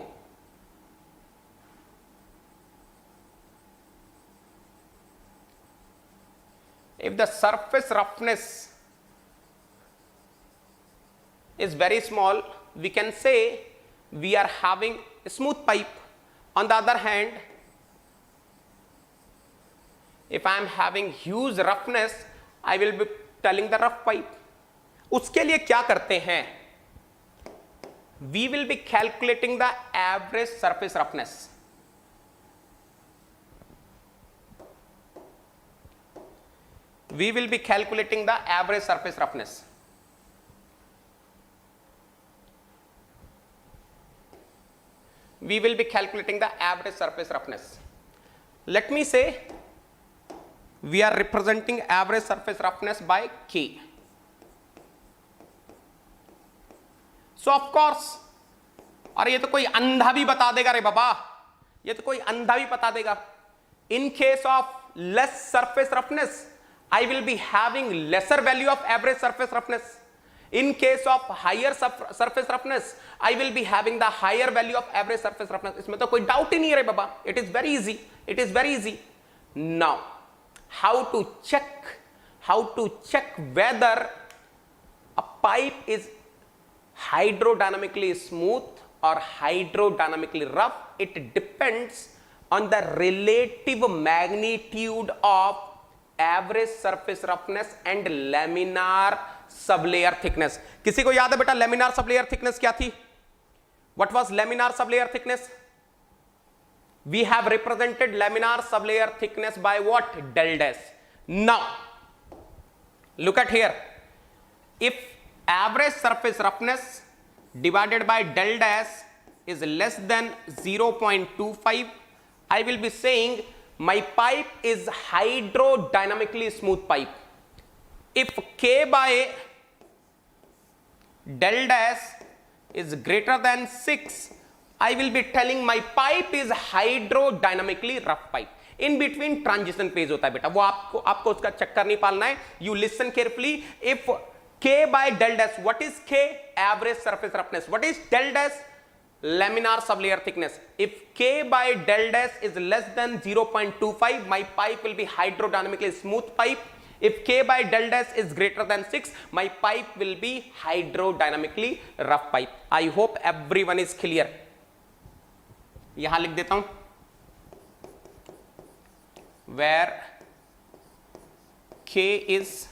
if the surface roughness is very small, we can say we are having a smooth pipe. On the other hand, if I am having huge roughness, I will be telling the rough pipe. उसके लिए क्या करते हैं? We will be calculating the average surface roughness. We will be calculating the average surface roughness. We will be calculating the average surface roughness. Let me say we are representing average surface roughness by K. So of course, और ये तो कोई अंधा भी बता देगा रे बाबा, ये तो कोई अंधा भी बता देगा. In case of less surface roughness, I will be having lesser value of average surface roughness. In case of higher surface roughness, I will be having the higher value of average surface roughness. इसमें तो कोई doubt ही नहीं है रे बाबा. It is very easy. It is very easy. Now, how to check whether a pipe is hydrodynamically smooth or hydrodynamically rough? It depends on the relative magnitude of average surface roughness and laminar sublayer thickness. किसी को याद है बेटा laminar sublayer thickness क्या थी? What was laminar sublayer thickness? We have represented laminar sublayer thickness by what? Del dash. Now, look at here. If average surface roughness divided by del dash is less than 0.25, I will be saying my pipe is hydrodynamically smooth pipe. If K by del dash is greater than 6, I will be telling my pipe is hydrodynamically rough pipe. In between transition phase होता है बेटा, वो आपको उसका चक्कर नहीं पालना है. You listen carefully. If K by del dash, what is K? Average surface roughness. What is del dash? Laminar sublayer thickness. If K by del dash is less than 0.25, my pipe will be hydrodynamically smooth pipe. If K by del dash is greater than 6, my pipe will be hydrodynamically rough pipe. I hope everyone is clear. यहां लिख देता हूं, where K is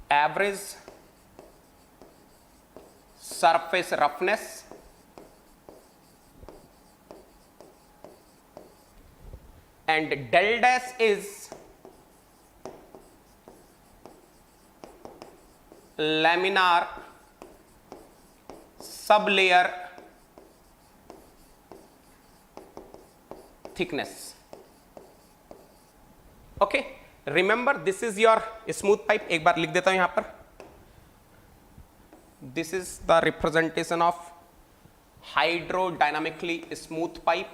average surface roughness and del dash is laminar sublayer thickness. Okay, remember this is your smooth pipe. एक बार लिख देता हूं यहां पर. This is the representation of hydrodynamically smooth pipe.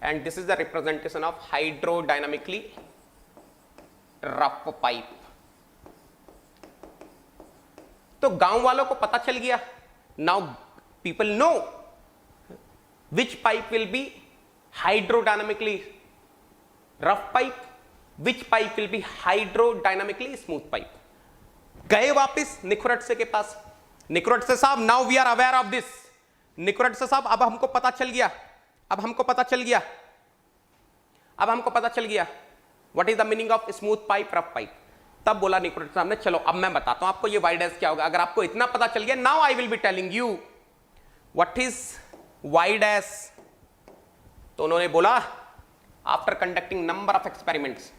And this is the representation of hydrodynamically rough pipe. तो गांव वालों को पता चल गया. Now people know which pipe will be hydrodynamically rough pipe, which pipe will be hydrodynamically smooth pipe. गए वापस निकोरेट्से के पास. निकोरेट्से साहब, now we are aware of this. निकोरेट्से साहब, अब हमको पता चल गया. अब हमको पता चल गया what is the meaning of smooth pipe, rough pipe. तब बोला निकोरेट्से साहब ने, चलो अब मैं बताता हूं आपको ये वाई डैश क्या होगा. अगर आपको इतना पता चल गया, now I will be telling you what is y dash. तो उन्होंने बोला, after conducting number of experiments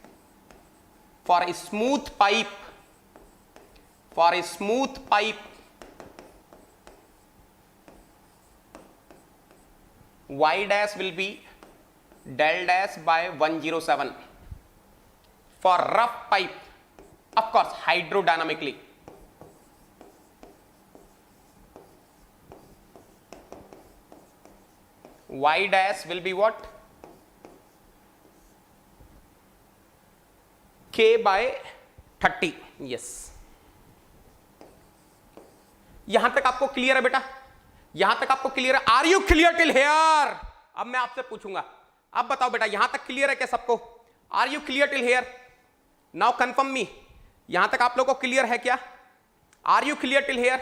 for a smooth pipe, y dash will be del dash by 107. For rough pipe, of course, hydrodynamically, y dash will be what? K by 30. Yes. यहां तक आपको clear है बेटा? यहां तक आपको clear है? Are you clear till here? अब मैं आपसे पूछूंगा, अब बताओ बेटा, यहां तक क्लियर है क्या सबको? Are you clear till here? Now confirm me. यहां तक आप लोगों को क्लियर है क्या? Are you clear till here?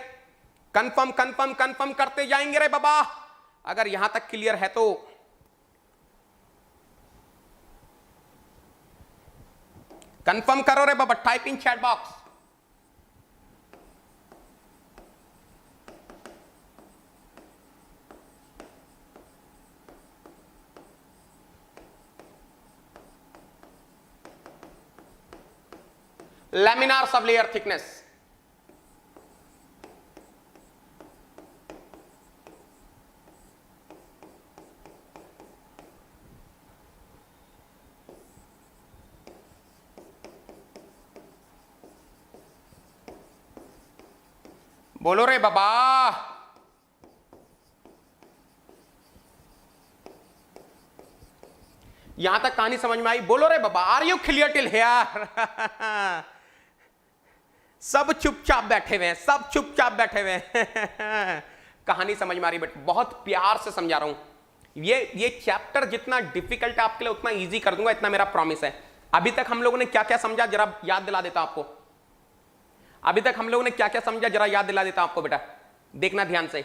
Confirm करते जाएंगे रे बाबा. अगर यहां तक क्लियर है तो कंफर्म करो रे बाबा. Type in chat box. laminar sublayer thickness. बोलो रे बाबा। यहां तक कहानी समझ में आई? बोलो रे बाबा। Are you clear till here? सब चुपचाप बैठे हुए हैं, सब चुपचाप बैठे हुए हैं। कहानी समझ में आ रही? बट बहुत प्यार से समझा रहा हूं। ये चैप्टर जितना डिफिकल्ट है आपके लिए उतना इजी कर दूंगा, इतना मेरा प्रॉमिस है। अभी तक हम लोगों ने क्या क्या समझा, जरा याद दिला देता आपको। अभी तक हम लोगों ने क्या क्या समझा, जरा याद दिला देता आपको। बेटा देखना ध्यान से।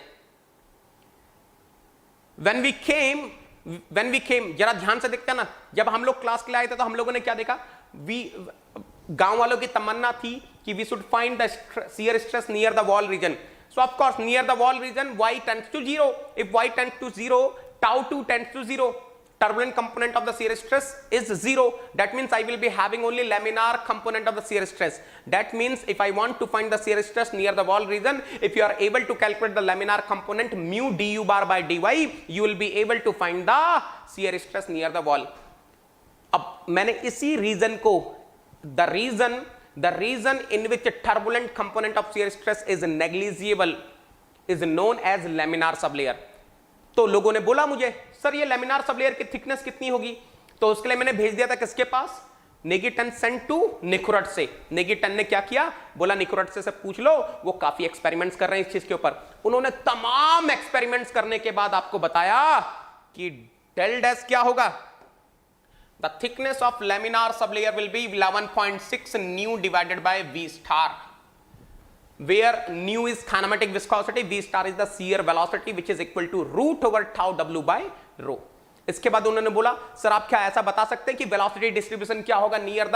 when we came, जरा ध्यान से देखते ना, जब हम लोग क्लास के लिए आए थे तो हम लोगों ने क्या देखा? गांव वालों की तमन्ना थी कि we should find the shear stress near the wall region. So of course near the wall region y tends to 0. If y tends to 0, tau 2 tends to 0. Turbulent component of the shear stress is 0. That means I will be having only laminar component of the shear stress. That means if I want to find the shear stress near the wall region, if you are able to calculate the laminar component mu du bar by dy, you will be able to find the shear stress near the wall. अब मैंने इसी reason को, the reason in which a turbulent component of shear stress is negligible is known as laminar sublayer. तो लोगों ने बोला मुझे, sir ये लैमिनार सबलेयर की थिकनेस कितनी होगी? तो उसके लिए मैंने भेज दिया था किसके पास? नेगिटन सेंट टू निकुरट से। नेगिटन ने क्या किया? बोला निकुरट से पूछ लो, वो काफी एक्सपेरिमेंट्स कर रहे हैं इस चीज के ऊपर। उन्होंने तमाम एक्सपेरिमेंट्स करने के बाद आपको बताया कि डेल डैश क्या होगा? The thickness of laminar sublayer will be 11.6 nu divided by V star, where nu is kinematic viscosity, v star is the shear velocity which is equal to root over tau w by rho. इसके बाद उन्होंने बोला sir आप क्या ऐसा बता सकते हैं कि velocity distribution क्या होगा near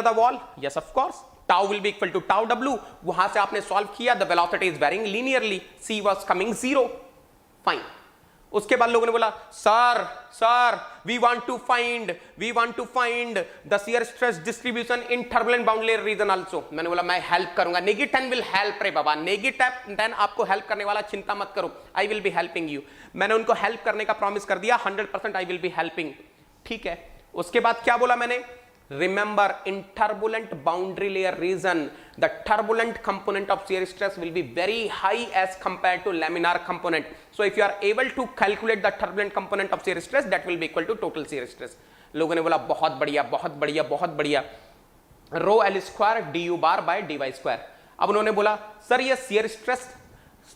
the wall? Yes of course, tau will be equal to tau w. वहां से आपने सॉल्व किया, the velocity is varying linearly, c was coming 0. Fine. उसके बाद लोगों ने बोला sir we want to find the shear stress distribution in turbulent boundary layer region also. मैंने बोला मैं हेल्प करूंगा, नेगिटन विल हेल्प रे बाबा, नेगिटन आपको हेल्प करने वाला, चिंता मत करो, आई विल बी हेल्पिंग यू। मैंने उनको हेल्प करने का प्रॉमिस कर दिया, 100% आई विल बी हेल्पिंग। ठीक है, उसके बाद क्या बोला मैंने? Remember, in turbulent boundary layer region, the turbulent component of shear stress will be very high as compared to laminar component. So, if you are able to calculate the turbulent component of shear stress, that will be equal to total shear stress. लोगों ने बोला बहुत बढ़िया, बहुत बढ़िया, बहुत बढ़िया। Rho L square du bar by dy square. अब उन्होंने बोला सर ये shear stress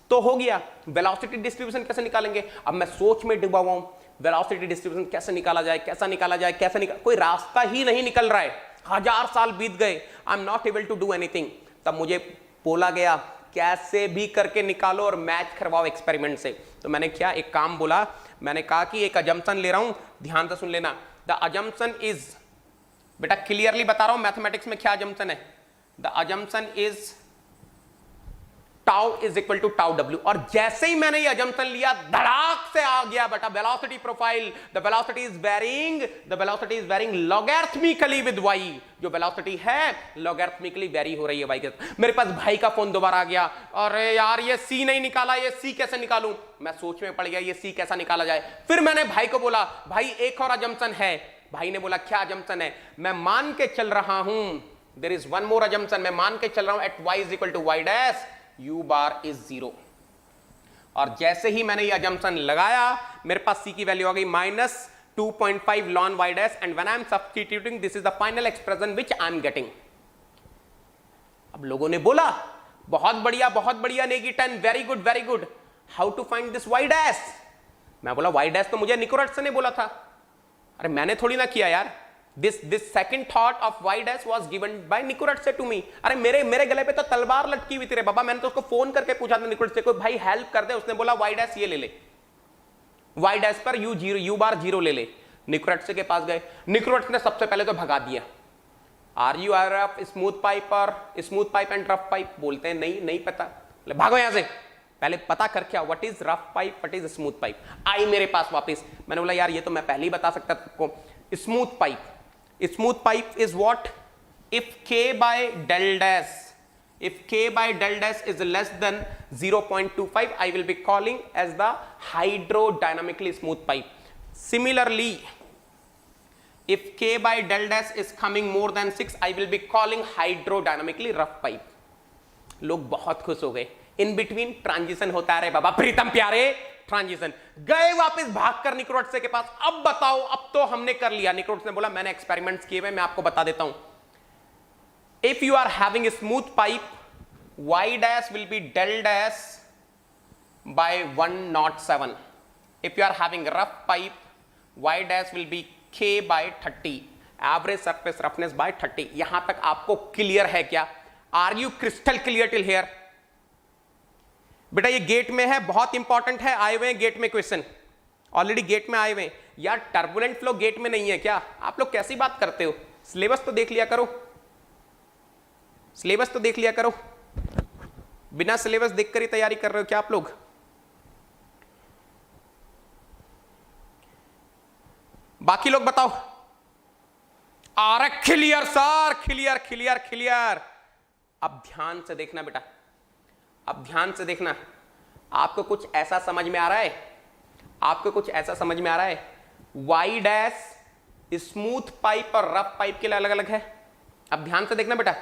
तो हो गया, वेलोसिटी डिस्ट्रीब्यूशन कैसे निकालेंगे? अब मैं सोच में डूबा हुआ हूं, वेलोसिटी डिस्ट्रीब्यूशन कैसे निकाला जाए, कोई रास्ता ही नहीं निकल रहा है। 1000 साल बीत गए, I am not able to do anything. तब मुझे बोला गया कैसे भी करके निकालो और मैच करवाओ एक्सपेरिमेंट से। तो मैंने क्या एक काम बोला, मैंने कहा कि एक अजम्पशन ले रहा हूं, ध्यान से सुन लेना। द अजम्पशन इज, बेटा क्लियरली बता रहा हूं मैथमेटिक्स में क्या अजम्पशन है। The assumption is tau is equal to tau डब्ल्यू। और जैसे ही मैंने ये अजम्पशन लिया, धड़ाक से आ गया बेटा velocity profile. The velocity is varying logarithmically with y। जो वेलोसिटी है लॉगैरिथमिकली वेरी हो रही है y के साथ। मेरे पास भाई का फोन दोबारा आ गया, अरे यार ये c नहीं निकाला, ये c कैसे निकालूं? मैं सोच में पड़ गया ये c कैसा निकाला जाए। फिर मैंने भाई को बोला भाई एक और अजम्पशन है। भाई ने बोला क्या अजम्पशन है? मैं मान के चल रहा हूं, there is one more assumption, मैं मान के चल रहा हूं at y is equal to y dash u bar is 0। और जैसे ही मैंने ये अजम्पशन लगाया, मेरे पास c की वैल्यू आ गई -2.5 ln y dash, and when I am substituting this is the final expression which I am getting. अब लोगों ने बोला बहुत बढ़िया नेगिटन, very good, how to find this y dash? मैं बोला y डैश तो मुझे निकोरट से ने बोला था। अरे मैंने थोड़ी ना किया यार, this second thought of y dash was given by Nicorette से to me। अरे मेरे गले पे तो तलवार लटकी हुई थी रे बाबा। मैंने तो उसको फोन करके पूछा था निकोरट से, कोई भाई हेल्प कर दे। उसने बोला y डैश ये ले ले, y डैश पर u बार 0 ले ले। निकोरट से के पास गए, निकोरट ने सबसे पहले तो भगा दिया। Are you are of smooth pipe और smooth pipe and rough pipe? बोलते हैं नहीं पता। भागो यहां से, पहले पता कर क्या what is rough pipe, what is smooth pipe. आई मेरे पास वापस, मैंने बोला यार ये तो मैं पहले ही बता सकता था आपको। Smooth pipe is what? If k by del dash is less than 0.25, I will be calling as the hydrodynamically smooth pipe. Similarly, if k by del dash is coming more than 6, I will be calling hydrodynamically rough pipe. लोग बहुत खुश हो गए। In between transition होता है, बाबा प्रीतम प्यारे transition. गए वापस भागकर निक्रोटसे के पास, अब बताओ, अब तो हमने कर लिया। निक्रोटस ने बोला मैंने एक्सपेरिमेंट्स किए हुए, मैं आपको बता देता हूं। If you are having a smooth pipe, y dash will be del dash by 107. If you are having rough pipe, y dash will be k by 30. Average surface roughness by 30. यहां तक आपको क्लियर है क्या? Are you crystal clear till here? बेटा ये gate में है, बहुत इंपॉर्टेंट है, आए हुए हैं गेट में क्वेश्चन, ऑलरेडी गेट में आए हुए हैं। यार टर्बुलेंट फ्लो गेट में नहीं है क्या? आप लोग कैसी बात करते हो? सिलेबस तो देख लिया करो, सिलेबस तो देख लिया करो। बिना सिलेबस देखकर ही तैयारी कर रहे हो क्या आप लोग? बाकी लोग बताओ। अरे clear sir, clear clear clear. अब ध्यान से देखना बेटा, अब ध्यान से देखना। आपको कुछ ऐसा समझ में आ रहा है? आपको कुछ ऐसा समझ में आ रहा है? वाई डैश स्मूथ पाइप और रफ पाइप के लिए अलग अलग है। अब ध्यान से देखना बेटा,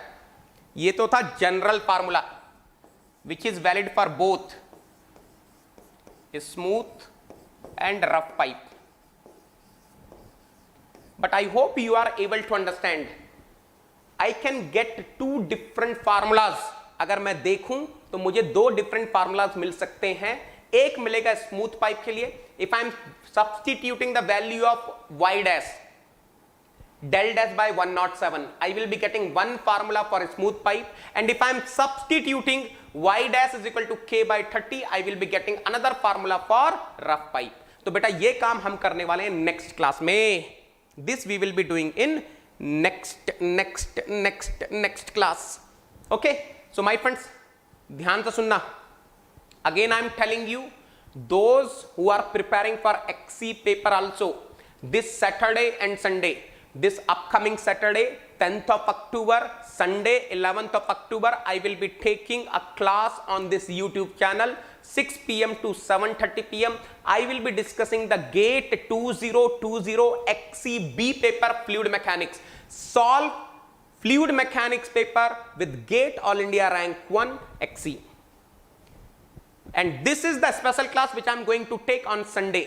ये तो था general formula which is valid for both smooth and rough pipe, but I hope you are able to understand. I can get two different formulas. अगर मैं देखूं तो मुझे दो डिफरेंट फार्मूलाज मिल सकते हैं। एक मिलेगा स्मूथ पाइप के लिए, if I am substituting the value of y dash del dash by 107, I will be getting one formula for a smooth pipe, and if I am substituting y dash is equal to k by 30, I will be getting another formula for rough pipe. तो बेटा ये काम हम करने वाले हैं next class में। This we will be doing in next class. Okay, so my friends, ध्यान से सुनना। Again I am telling you, those who are preparing for XC paper also, this Saturday and Sunday, this upcoming Saturday 10th of October, Sunday 11th of October, I will be taking a class on this YouTube channel 6 p.m. to 7:30 p.m. I will be discussing the GATE 2020 XCB paper fluid mechanics. Solve fluid mechanics paper with GATE All India rank 1 XC. And this is the special class which I am going to take on Sunday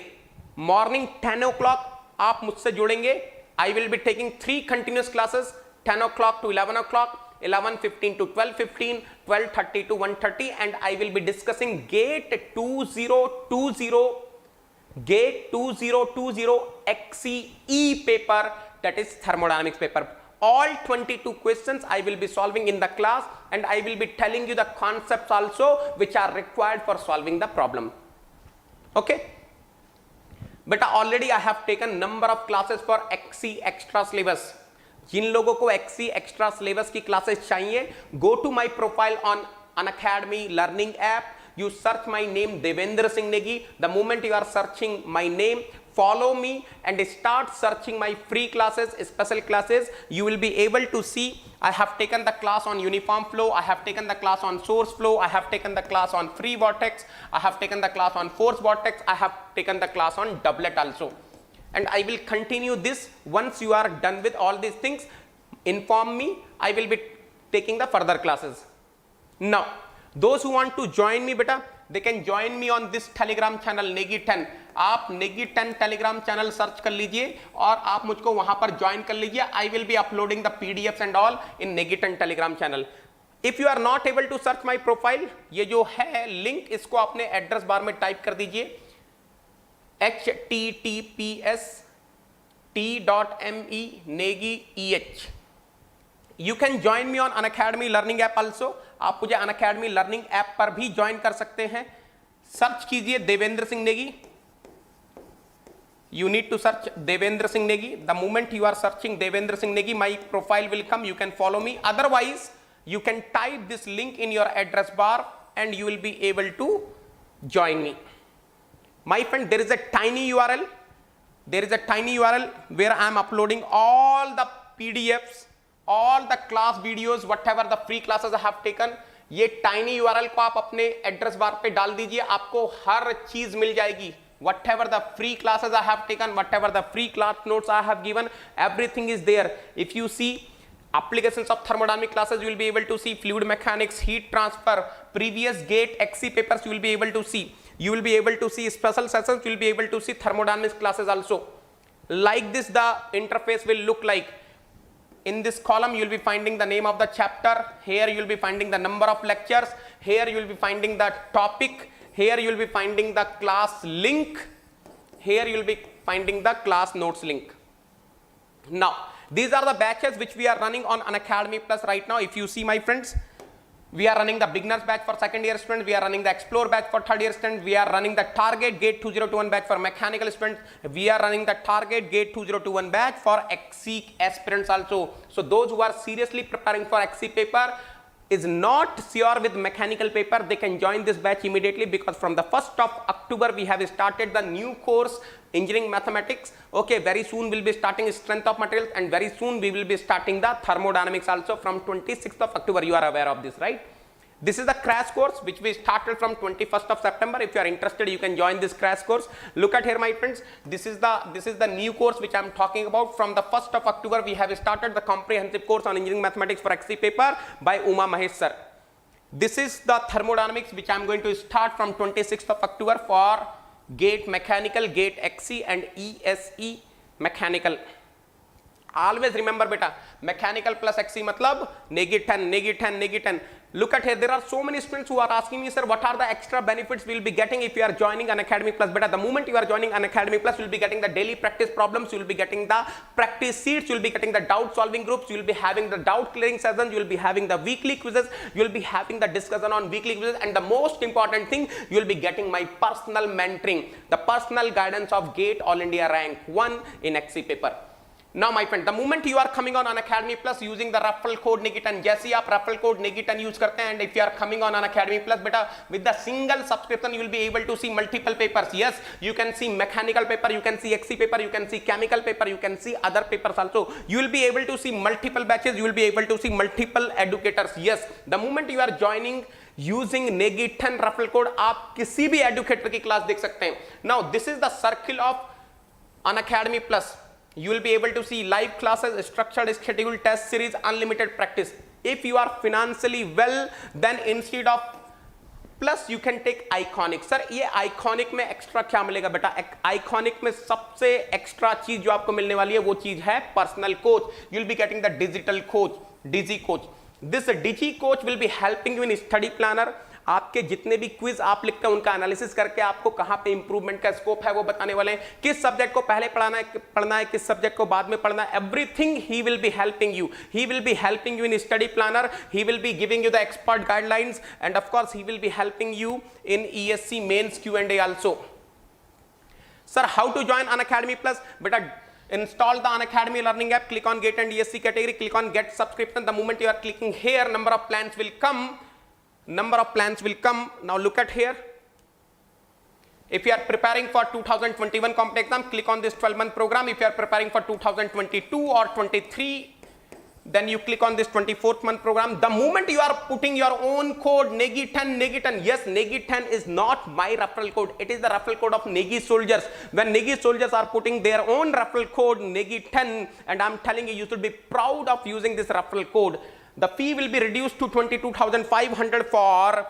morning 10 o'clock. आप मुझसे जुड़ेंगे। I will be taking 3 continuous classes, 10 o'clock to 11 o'clock, 11:15 to 12:15, 12:30 to 1:30, and I will be discussing GATE 2020 XCE paper, that is thermodynamics paper. All 22 questions I will be solving in the class, and I will be telling you the concepts also which are required for solving the problem. Okay? बेटा already I have taken number of classes for XC extra syllabus. जिन लोगों को XC extra syllabus की classes चाहिए, go to my profile on Unacademy learning app, you search my name Devendra Singh Negi. The moment you are searching my name, follow me and start searching my free classes, special classes. You will be able to see I have taken the class on uniform flow, I have taken the class on source flow, I have taken the class on free vortex, I have taken the class on force vortex, I have taken the class on doublet also, and I will continue this. Once you are done with all these things, inform me, I will be taking the further classes. Now those who want to join me beta, they can join me on this telegram channel Negi 10. आप Negi 10 telegram channel search कर लीजिए और आप मुझको वहां पर join कर लीजिए। I will be uploading the PDFs and all in Negi 10 telegram channel. If you are not able to search my profile, ये जो है लिंक, इसको अपने एड्रेस बार में टाइप कर दीजिए, https://t.me Negi EH. You can join me on Unacademy Learning App also. आप मुझे Unacademy Learning App पर भी ज्वाइन कर सकते हैं। सर्च कीजिए Devendra Singh Negi. You need to search Devendra Singh Negi. The moment you are searching Devendra Singh Negi, my profile will come. You can follow me. Otherwise, you can type this link in your address bar and you will be able to join me. My friend, there is a tiny URL. There is a tiny URL where I am uploading all the PDFs, all the class videos, whatever the free classes I have taken. ये tiny URL को आप अपने address bar पे डाल दीजिए, आपको हर चीज मिल जाएगी. Whatever the free classes I have taken, whatever the free class notes I have given, everything is there. If you see, Applications of thermodynamic classes you will be able to see, fluid mechanics, heat transfer, previous GATE XC papers you will be able to see. You will be able to see special sessions, you will be able to see thermodynamics classes also. Like this the interface will look like. In this column you will be finding the name of the chapter, here you will be finding the number of lectures, here you will be finding the topic, here you will be finding the class link, here you will be finding the class notes link. Now these are the batches which we are running on Unacademy Plus right now. If you see, my friends, we are running the beginners batch for second year students, we are running the explore batch for third year students, we are running the target gate 2021 batch for mechanical students, we are running the target gate 2021 batch for XC aspirants also. So those who are seriously preparing for XC paper, is not sure with mechanical paper, they can join this batch immediately, because from the 1st of October we have started the new course engineering mathematics. Okay, very soon we'll be starting strength of materials, and very soon we will be starting the thermodynamics also from 26th of October. You are aware of this, right? This is the crash course which we started from 21st of September. If you are interested, you can join this crash course. Look at here, my friends. This is the new course which I am talking about. From the 1st of October, we have started the comprehensive course on engineering mathematics for XC paper by Uma Mahesh sir. This is the thermodynamics which I am going to start from 26th of October for GATE mechanical, GATE XC and ESE mechanical. Always remember beta, mechanical plus XC matlab negative 10, negative 10, negative 10. Look at here, there are so many students who are asking me, sir, what are the extra benefits we will be getting if you are joining Unacademy Plus? Beta, the moment you are joining Unacademy Plus, you will be getting the daily practice problems, you will be getting the practice sheets, you will be getting the doubt solving groups, you will be having the doubt clearing sessions, you will be having the weekly quizzes, you will be having the discussion on weekly quizzes, and the most important thing, you will be getting my personal mentoring, the personal guidance of GATE All India Rank 1 in XC paper. Now my friend, the moment you are coming on Unacademy Plus using the referral code NEGI10, जैसे आप referral code NEGI10 use करते हैं, and if you are coming on Unacademy Plus, बेटा, with the single subscription you will be able to see multiple papers. Yes, you can see mechanical paper, you can see XC paper, you can see chemical paper, you can see other papers also. You will be able to see multiple batches, you will be able to see multiple educators. Yes, the moment you are joining using NEGI10 referral code, आप किसी भी educator की class देख सकते हैं. Now this is the circle of Unacademy Plus. You will be able to see live classes, structured schedule, test series, unlimited practice. If you are financially well, then instead of plus you can take Iconic. Sir, ये Iconic में extra क्या मिलेगा बेटा? Iconic में सबसे extra चीज जो आपको मिलने वाली है वो चीज है personal coach. You will be getting the digital coach, Digi coach. This Digi coach will be helping you in study planner. आपके जितने भी क्विज आप लिखते हैं उनका एनालिसिस करके आपको कहां पे इंप्रूवमेंट का स्कोप है वो बताने वाले हैं, किस सब्जेक्ट को पहले पढ़ना है किस सब्जेक्ट को बाद में पढ़ना है. Everything he will be helping you. He will be helping you in study planner. He will be giving you the expert guidelines, and of course he will be helping you in ESC mains Q&A also. Sir, how to join Unacademy Plus? बेटा, install the Unacademy learning app, click on GATE and ESC category, click on get subscription. The moment you are clicking here, number of plans will come. Now look at here. If you are preparing for 2021 competitive exam, click on this 12-month program. If you are preparing for 2022 or 23, then you click on this 24th month program. The moment you are putting your own code NEGI10, yes, NEGI10 is not my referral code. It is the referral code of Negi soldiers. When Negi soldiers are putting their own referral code NEGI10, and I'm telling you, you should be proud of using this referral code. The fee will be reduced to 22,500 for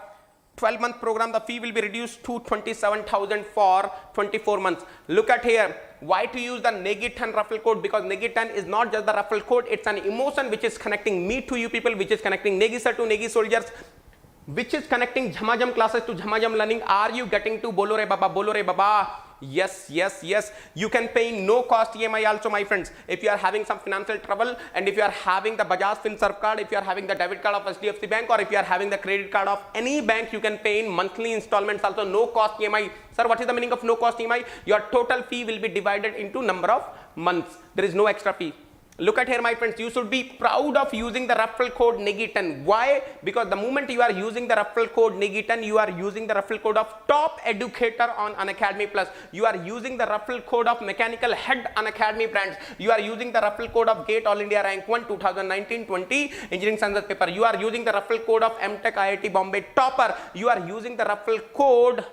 12-month program. The fee will be reduced to 27,000 for 24 months. Look at here. Why to use the NEGI10 referral code? Because NEGI10 is not just the referral code. It's an emotion which is connecting me to you people, which is connecting Negi sir to Negi soldiers, which is connecting Jhamajam classes to Jhamajam learning. Are you getting to Bolo Re Baba? Bolo Re Baba. Yes, yes, yes. You can pay no cost EMI also, my friends. If you are having some financial trouble, and if you are having the Bajaj FinServ card, if you are having the debit card of HDFC Bank, or if you are having the credit card of any bank, you can pay in monthly installments also, no cost EMI. Sir, what is the meaning of no cost EMI? Your total fee will be divided into number of months. There is no extra fee. Look at here, my friends, you should be proud of using the referral code NEGI10. Why? Because the moment you are using the referral code NEGI10, you are using the referral code of top educator on Unacademy Plus. You are using the referral code of mechanical head Unacademy brands. You are using the referral code of GATE All India Rank 1 2019-20 Engineering Sciences paper. You are using the referral code of MTech IIT Bombay topper. You are using the referral code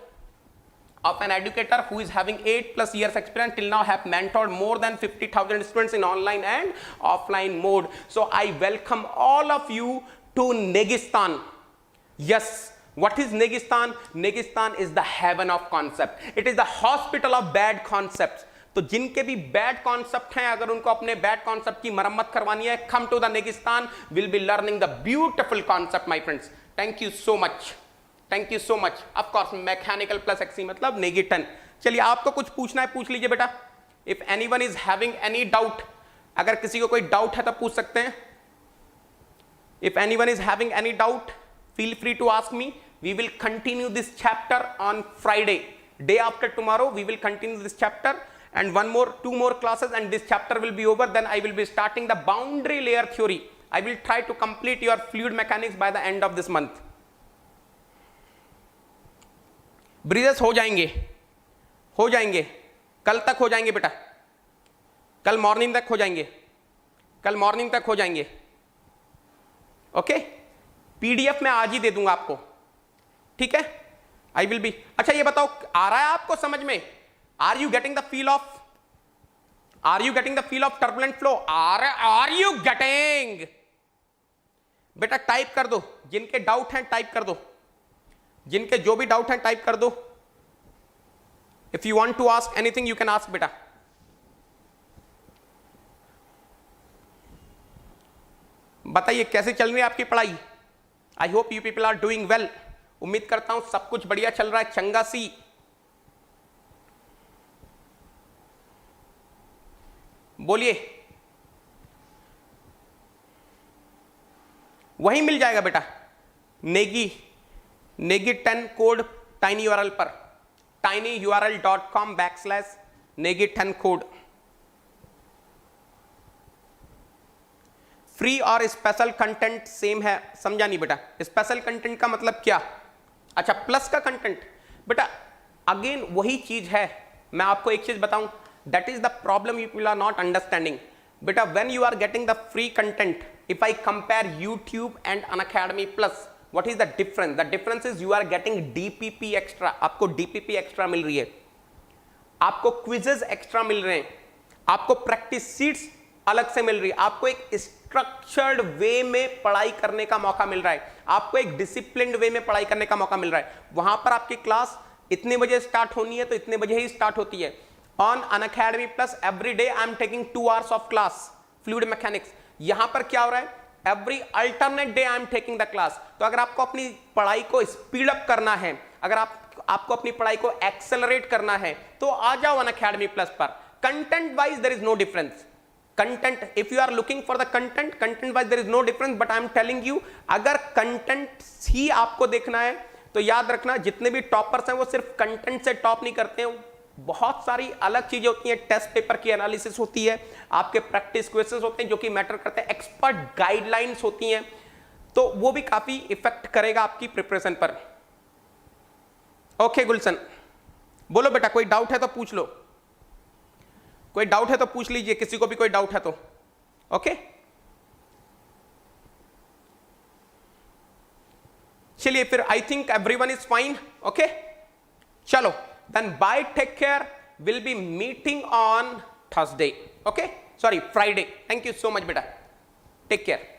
of an educator who is having 8+ years experience till now, have mentored more than 50,000 students in online and offline mode. So I welcome all of you to Negistan. Yes, what is Negistan? Negistan is the heaven of concept. It is the hospital of bad concepts. तो जिनके भी bad concept हैं, अगर उनको अपने bad concept की मरम्मत करवानी है, कम टू द नेगिस्तान, will be learning the beautiful concept my friends. Thank you so much, thank you so much. Of course mechanical plus XC मतलब नेगेटन. चलिए, आपको कुछ पूछना है पूछ लीजिए बेटा. If anyone is having any doubt, अगर किसी को कोई डाउट है तो पूछ सकते हैं. If anyone is having any doubt, feel free to ask me. We will continue this chapter on Friday. Day after tomorrow, we will continue this chapter, and two more classes, and this chapter will be over. Then I will be starting the boundary layer theory. I will try to complete your fluid mechanics by the end of this month. Breezes हो जाएंगे, कल तक हो जाएंगे बेटा, कल morning तक हो जाएंगे. ओके, पीडीएफ में आज ही दे दूंगा आपको, ठीक है. I will be. अच्छा, ये बताओ, आ रहा है आपको समझ में? Are you getting the feel of turbulent flow? Are you getting? बेटा टाइप कर दो, जिनके डाउट हैं टाइप कर दो, जिनके जो भी डाउट हैं टाइप कर दो. If you want to ask anything you can ask बेटा. बताइए कैसे चल रही है आपकी पढ़ाई? I hope you people are doing well. उम्मीद करता हूं सब कुछ बढ़िया चल रहा है. चंगा सी. बोलिए. वही मिल जाएगा बेटा, नेगी 10 कोड टाइनी यूआरएल पर, tinyurl.com/negi10 कोड. फ्री और स्पेशल कंटेंट सेम है? समझा नहीं बेटा. स्पेशल कंटेंट का मतलब क्या? अच्छा, प्लस का कंटेंट. बेटा अगेन वही चीज है. मैं आपको एक चीज बताऊं, that is the problem you people are not understanding. बेटा when you are getting the free content, if I compare YouTube and Unacademy plus, what is the difference? The difference is you are getting DPP extra. आपको DPP extra मिल रही है, आपको quizzes extra मिल रहे हैं, आपको practice sheets अलग से मिल रही है, आपको एक स्ट्रक्चर्ड वे में पढ़ाई करने का मौका मिल रहा है, आपको एक डिसिप्लिन्ड वे में पढ़ाई करने का मौका मिल रहा है. वहां पर आपकी क्लास इतने बजे स्टार्ट होनी है तो इतने बजे ही स्टार्ट होती है. On Unacademy plus every day I am taking 2 hours of class fluid mechanics. यहां पर क्या हो रहा है? Every alternate day I am taking the class. तो अगर आपको अपनी पढ़ाई को स्पीड अप करना है, अगर आपको अपनी पढ़ाई को एक्सेलरेट करना है, तो आ जाओ अनअकैडमी प्लस पर. Content wise there is no difference. Content, if you are looking for the content wise there is no difference, but I am telling you, अगर कंटेंट ही आपको देखना है तो याद रखना, जितने भी टॉपर्स हैं वो सिर्फ कंटेंट से टॉप नहीं करते हैं. बहुत सारी अलग चीजें होती हैं. टेस्ट पेपर की एनालिसिस होती है, आपके प्रैक्टिस क्वेश्चंस होते हैं जो कि मैटर करते हैं, एक्सपर्ट गाइडलाइंस होती हैं, तो वो भी काफी इफेक्ट करेगा आपकी प्रिपरेशन पर. ओके गुलशन, बोलो बेटा, कोई डाउट है तो पूछ लो, कोई डाउट है तो पूछ लीजिए, किसी को भी कोई डाउट है तो. ओके, चलिए फिर. I think everyone is fine. Okay, चलो then bye, take care. Will be meeting on Thursday. Okay, sorry Friday. Thank you so much बेटा, टेक केयर.